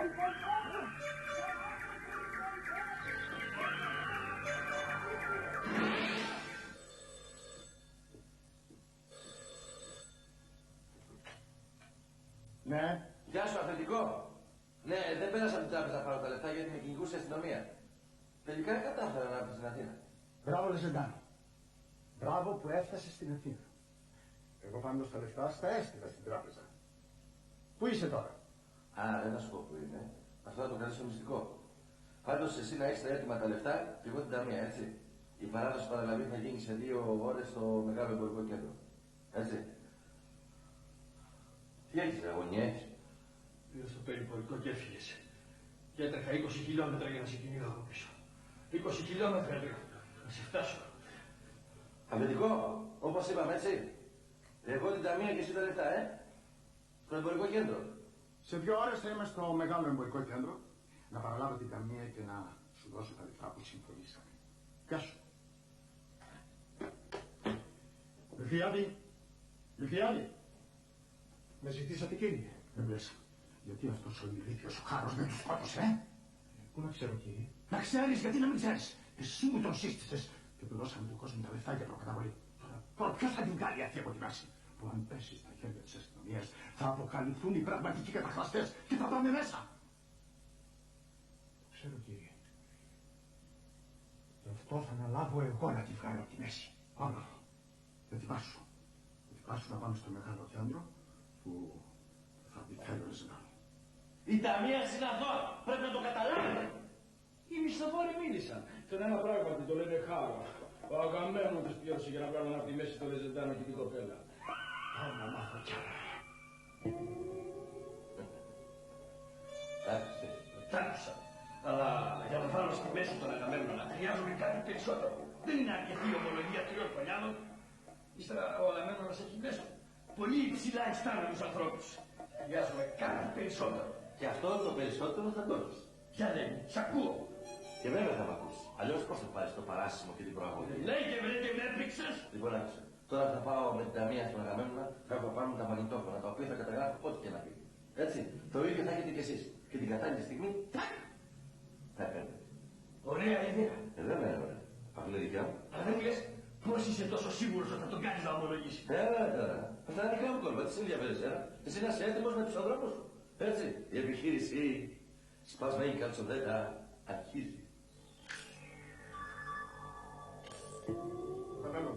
Ναι. Γεια σου, αφεντικό. Ναι, δεν πέρασα από την τράπεζα να πάρω τα λεφτά γιατί με κυνηγούσε η αστυνομία. Τελικά κατάφερα να έρθει στην Αθήνα. Μπράβο, Ζεντάνο. Μπράβο που έφτασε στην Αθήνα. Εγώ πάντως τα λεφτά στα έστειλα στην τράπεζα. Πού είσαι τώρα? Α, δεν θα σου πω που είναι. Αυτό θα το κρατήσω μυστικό. Πάντως εσύ να έχεις τα έτοιμα τα λεφτά και εγώ την ταμεία, έτσι. Η παράδοση παραλαβή θα γίνει σε 2 ώρες στο μεγάλο εμπορικό κέντρο. Έτσι. Τι έχεις, αγωνία έχεις? Πήγα στο περιπολικό και έφυγες. Και έτρεχα 20 χιλιόμετρα για να σε κυνηγάω από πίσω. 20 χιλιόμετρα έτρεχα. Να σε φτάσω. Αφεντικό, όπως είπαμε, έτσι. Εγώ την ταμεία και εσύ τα λεφτά, στο εμπορικό κέντρο. Σε 2 ώρες θα είμαι στο μεγάλο εμπορικό κέντρο να παραλάβω την ταμεία και να σου δώσω τα λεφτά που συμφωνήσαμε. Γεια σου. Λουφιάδη. Με ζητήσατε, κύριε? Δεν λες. Γιατί αυτός ο ηλίθιος ο Χάρος δεν τους σκότωσε, Πού να ξέρω, κύριε? Να ξέρεις, γιατί να μην ξέρεις. Εσύ μου τον σύστησες και του δώσαμε του κόσμου τα λεφτά για προκαταβολή. Τώρα ποιος θα την κάνει αυτή από την άση? Που αν πέσει στα χέρια της αστυνομίας θα αποκαλυφθούν οι πραγματικοί καταχραστές και θα πάμε μέσα. Το ξέρω, κύριε. Γι' αυτό θα αναλάβω εγώ να τη βγάλω από τη μέση. Άρα, ετοιμάσου. Ετοιμάσου να πάμε στο μεγάλο κέντρο που θα πει φέρει ο Ζεντάνο. Η ταμεία συναδό, πρέπει να το καταλάβετε. Οι μισθοφόροι μίλησαν. Τον ένα πράγματι το λένε Χάρο. Ο Αγαμέμνων τους πλήρωσε για να βγάλουν από τη μέση το Ζεντάνο και την κοπέλα. Πάω να μάθω κι άλλα. Τα άκουσα. Αλλά για να βάλω στη μέση τον Αγαμέμνονα χρειάζομαι κάτι περισσότερο. Δεν είναι αρκετή η ομολογία 3 χρονιάδων. Ύστερα ο Αγαμέμνονας έχει μέσα πολύ υψηλά αισθάνονους ανθρώπους. Χρειάζομαι κάτι περισσότερο. Και αυτό το περισσότερο θα το έχεις. Ποια λέει, σ' ακούω. Και βέβαια θα μ' ακούσει. Αλλιώς πώς θα πάρεις το παράσημο και την προαγωγή. Λέει και με έπληξες. Λοιπόν, άκουσε. Τώρα θα πάω με την ταμεία στον Αγαμέμνονα, θα έχω πάνω τα μαγνητόφωνα, τα οποία θα καταγράφω ό,τι και να πει. Έτσι. Το ίδιο θα έχετε κι εσείς. Και την κατάλληλη στιγμή, τάκ, θα έπαιρνε. Ωραία ιδέα. Βέβαια είναι ωραία. Αυτό είναι δικιά μου. Αλλά δεν μου λες πώς είσαι τόσο σίγουρος ότι θα τον κάνεις να ομολογήσει. Τώρα. Αυτά είναι δικά μου κόλπα. Τι σε ενδιαφέρει εσένα? Εσύ να είσαι έτοιμος με τους ανθρώπους σου. Έτσι. Η επιχείρηση σπάσμα ή καλτσοδέτα αρχίζει. Παρακαλώ.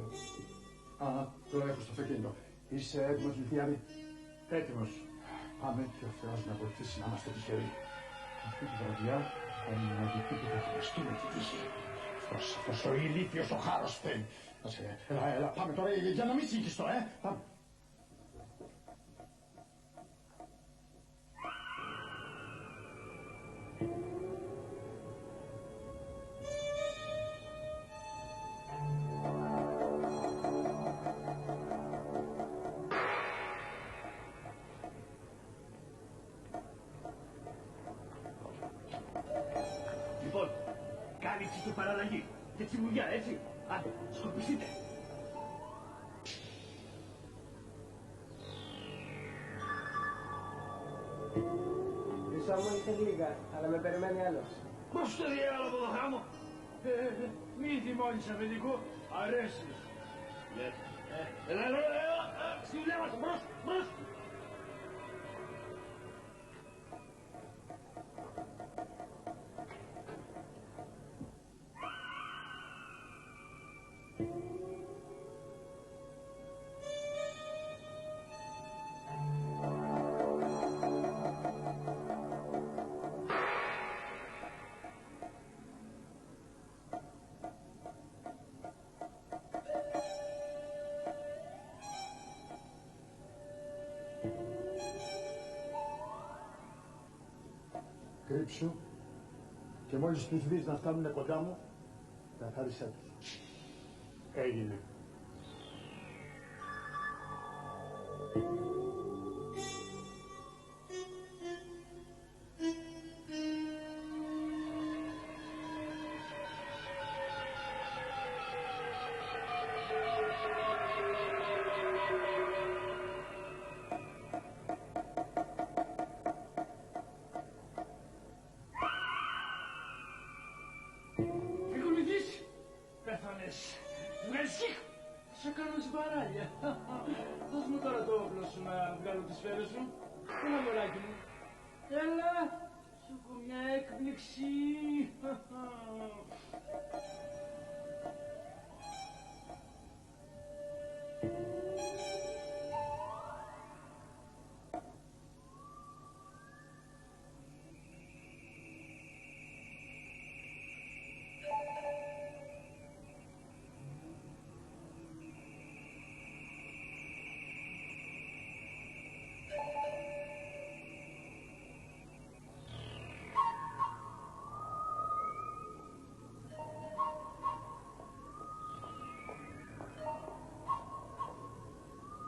Α, το έχω στο αυτοκίνητο. Είσαι έτοιμος, Λυθιάδη? Έτοιμος. Πάμε και ο Θεός να βοηθήσει να είμαστε τυχεροί. Αυτή τη βραδιά θα είναι η μαγική που θα χρειαστούμε την τύχη. Αυτός ο ηλίθιος ο Χάρος θέλει. Έλα, πάμε τώρα για να μην συγχυστώ, Πάμε. Λοιπόν, κάλυψη και παραλλαγή. και τσιμουδιά, έτσι. Άντε, σκορπιστείτε. Μισό μου ήρθε λίγα, αλλά με περιμένει άλλος. Πώς το διάλογο από το χάμο. Μη θυμώνεις αφεντικό, αρέσεις. Έλα, στη δουλειά μας, μπρος. Κρύψου και μόλις τους δεις να φτάνουν κοντά μου, καθάρισέ τους. Έγινε. Σε κάνω σμπαράλια. Δώσ' μου τώρα το όπλο σου να βγάλω τις σφαίρες σου. Έλα μωράκι μου. Έλα. Σου έχω μια έκπληξη.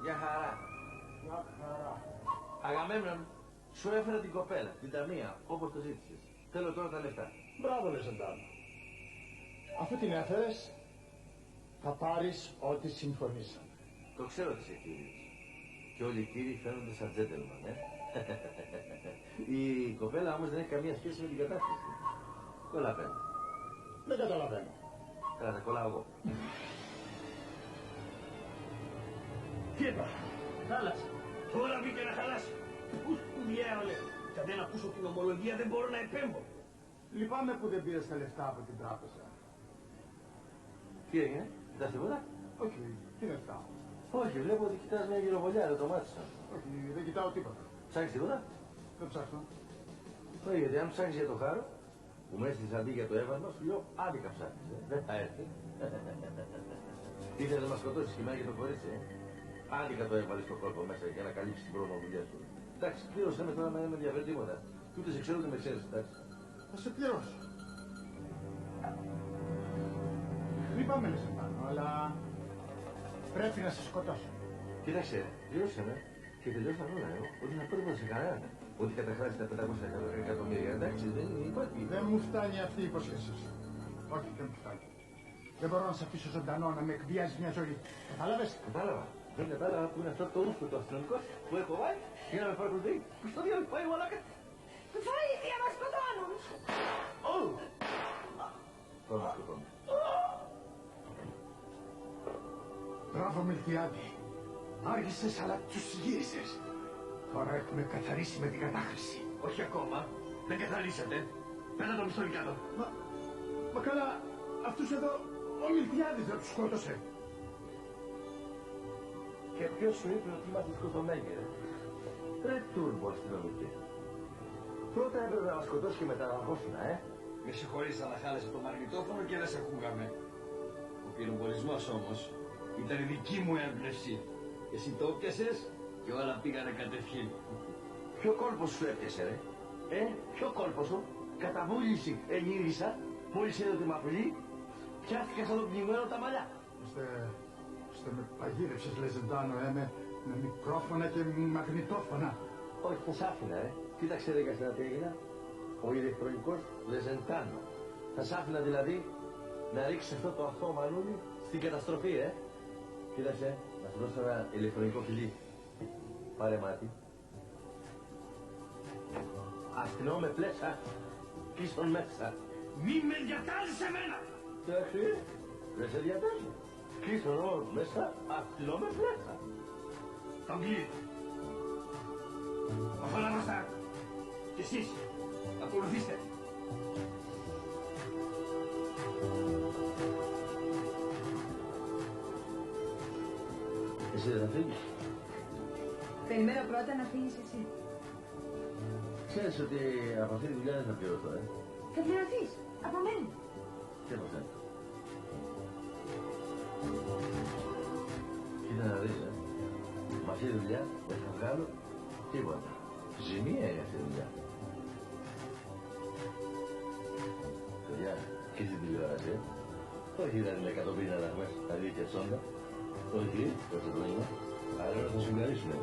Μια χαρά. Αγαμέμνον, σου έφερα την κοπέλα, την ταμεία, όπως το ζήτησες. Θέλω τώρα τα λεφτά. Μπράβο, Λεζεντάνο. Αφού την έφερες, θα πάρεις ό,τι συμφωνήσαμε. Το ξέρω ότι είσαι κύριος. Και όλοι οι κύριοι φαίνονται σαν τζέντελμαν, Η κοπέλα όμως δεν έχει καμία σχέση με την κατάσταση. Κολλαπαίνω. Δεν καταλαβαίνω. Καλά, τα κολλάω εγώ. Τι είπα, χάλασε. Τώρα μπήκε να χαλάσει. Πού του διάολε. Και αν δεν ακούσω την ομολογία δεν μπορώ να επέμβω. Λυπάμαι που δεν πήρες τα λεφτά από την τράπεζα. Τι έγινε, κοιτάς τίποτα? Όχι, τι λεφτά. Όχι, βλέπω ότι κοιτάς μια γυροβολιά, δεν το μάτισα. Όχι, δεν κοιτάω τίποτα. Ψάχνεις τίποτα? Δεν ψάχνω. Όχι, γιατί αν ψάχνεις για το χάρο, που με έστειλες αντί για το έβασμα, σου λέω άδικα ψάχνεις, δεν θα έρθει. Ήθελες να μας σκοτώσεις χειμώνα για το κορίτσι, Άδικα το έβαλες στο κόλπο μέσα για να καλύψεις την προμοβουλιά σου. Εντάξει, πλήρωσέ με τώρα να δεν με ενδιαφέρει τίποτα. Κι ούτε σε ξέρω ούτε με ξέρεις, εντάξει. Θα σε πληρώσω. Λυπάμαι, Λεζεντάνο, αλλά πρέπει να σε σκοτώσω. Κοίταξε, πλήρωσέ με και τελειώσω τα όλα, ότι να πω τίποτα σε κανέναν. Ότι καταχράσει τα 500 εκατομμύρια, εντάξει, δεν υπάρχει. Δεν μου φτάνει αυτή η υπόσχεσή σου. Όχι, δεν μου φτάνει. Δεν μπορώ να σε αφήσω ζωντανό να με εκβιάζει μια ζωή. Κατάλαβες? Κατάλαβα. Δεν κατάλαβα που είναι αυτό το ούσκο το αστυνομικό που έχω βάλει για να με παρακολουθεί. Που στο διάλογο πάει μαλάκα. Βοήθεια, μας σκοτώνουν! Τώρα μας σκοτώνουν. Μπράβο, Μιλτιάδη. Άργησες, αλλά τους γύρισες. Τώρα έχουμε καθαρίσει με την κατάχρηση. Όχι ακόμα. Δεν καθαρίσατε. Πέτα το μισθό κάτω. Μα καλά, αυτούς εδώ ο Μιλτιάδης δεν τους σκότωσε. Και ποιος σου είπε ότι είμαστε σκοτωμένοι, ρε τούρμπο αστυνομική. Πρώτα έπρεπε να μας σκοτώσει και μετά να αγχώσουν, Με συγχωρείς, αλλά χάλασε το μαγνητόφωνο και δεν σε ακούγαμε. Ο πυροβολισμός όμως ήταν η δική μου έμπνευση. Εσύ το έπιασες και όλα πήγανε κατευχήν. Ποιο κόλπο σου έπιασε, ρε? Ποιο κόλπο σου? Καταβούληση ενήρισα, μόλις είδε ότι μ' απειλεί, πιάστηκα σαν το πνιγμένο τα μαλλιά. Με παγίδευσες, Λεζεντάνο, με μικρόφωνα και μαγνητόφωνα. Όχι, θα σ' άφηνα, Κοίταξε, ρε Καστανά, τι έγινα. Ο ηλεκτρονικός Λεζεντάνο. Θα σ' άφηνα δηλαδή να ρίξεις αυτό το αθώο μανούλι στην καταστροφή, Κοίταξε, να σου δώσω ένα ηλεκτρονικό φιλί. Πάρε μάτι. Αστυνόμο με πλέσα. Κλείστον μέσα. Μη με διατάζεις εμένα! Εντάξει, δεν σε διατάζω. Κλείστον όμως μέσα. Αστυνόμο με πλέσα. Τον κλείνει. Οχολά μπροστά. Και εσείς, ακολουθήστε. Εσύ δεν θα φύγεις. Περιμένω πρώτα να φύγεις εσύ. Ξέρεις ότι από αυτή τη δουλειά δεν θα πληρωθώ, Θα πληρωθείς. Από μένα. Τι από σένα. Κοίτα να δεις, με αυτή τη δουλειά δεν θα βγάλω τίποτα. Ζημία είναι αυτή η δουλειά. Παιδιά, και στην τηλεόραση, όχι δεν είναι εκατομμύρια λαχμές, αλήθεια τσόντα. Όχι, το τρώνημα, αλλά θα σου μιλήσουμε.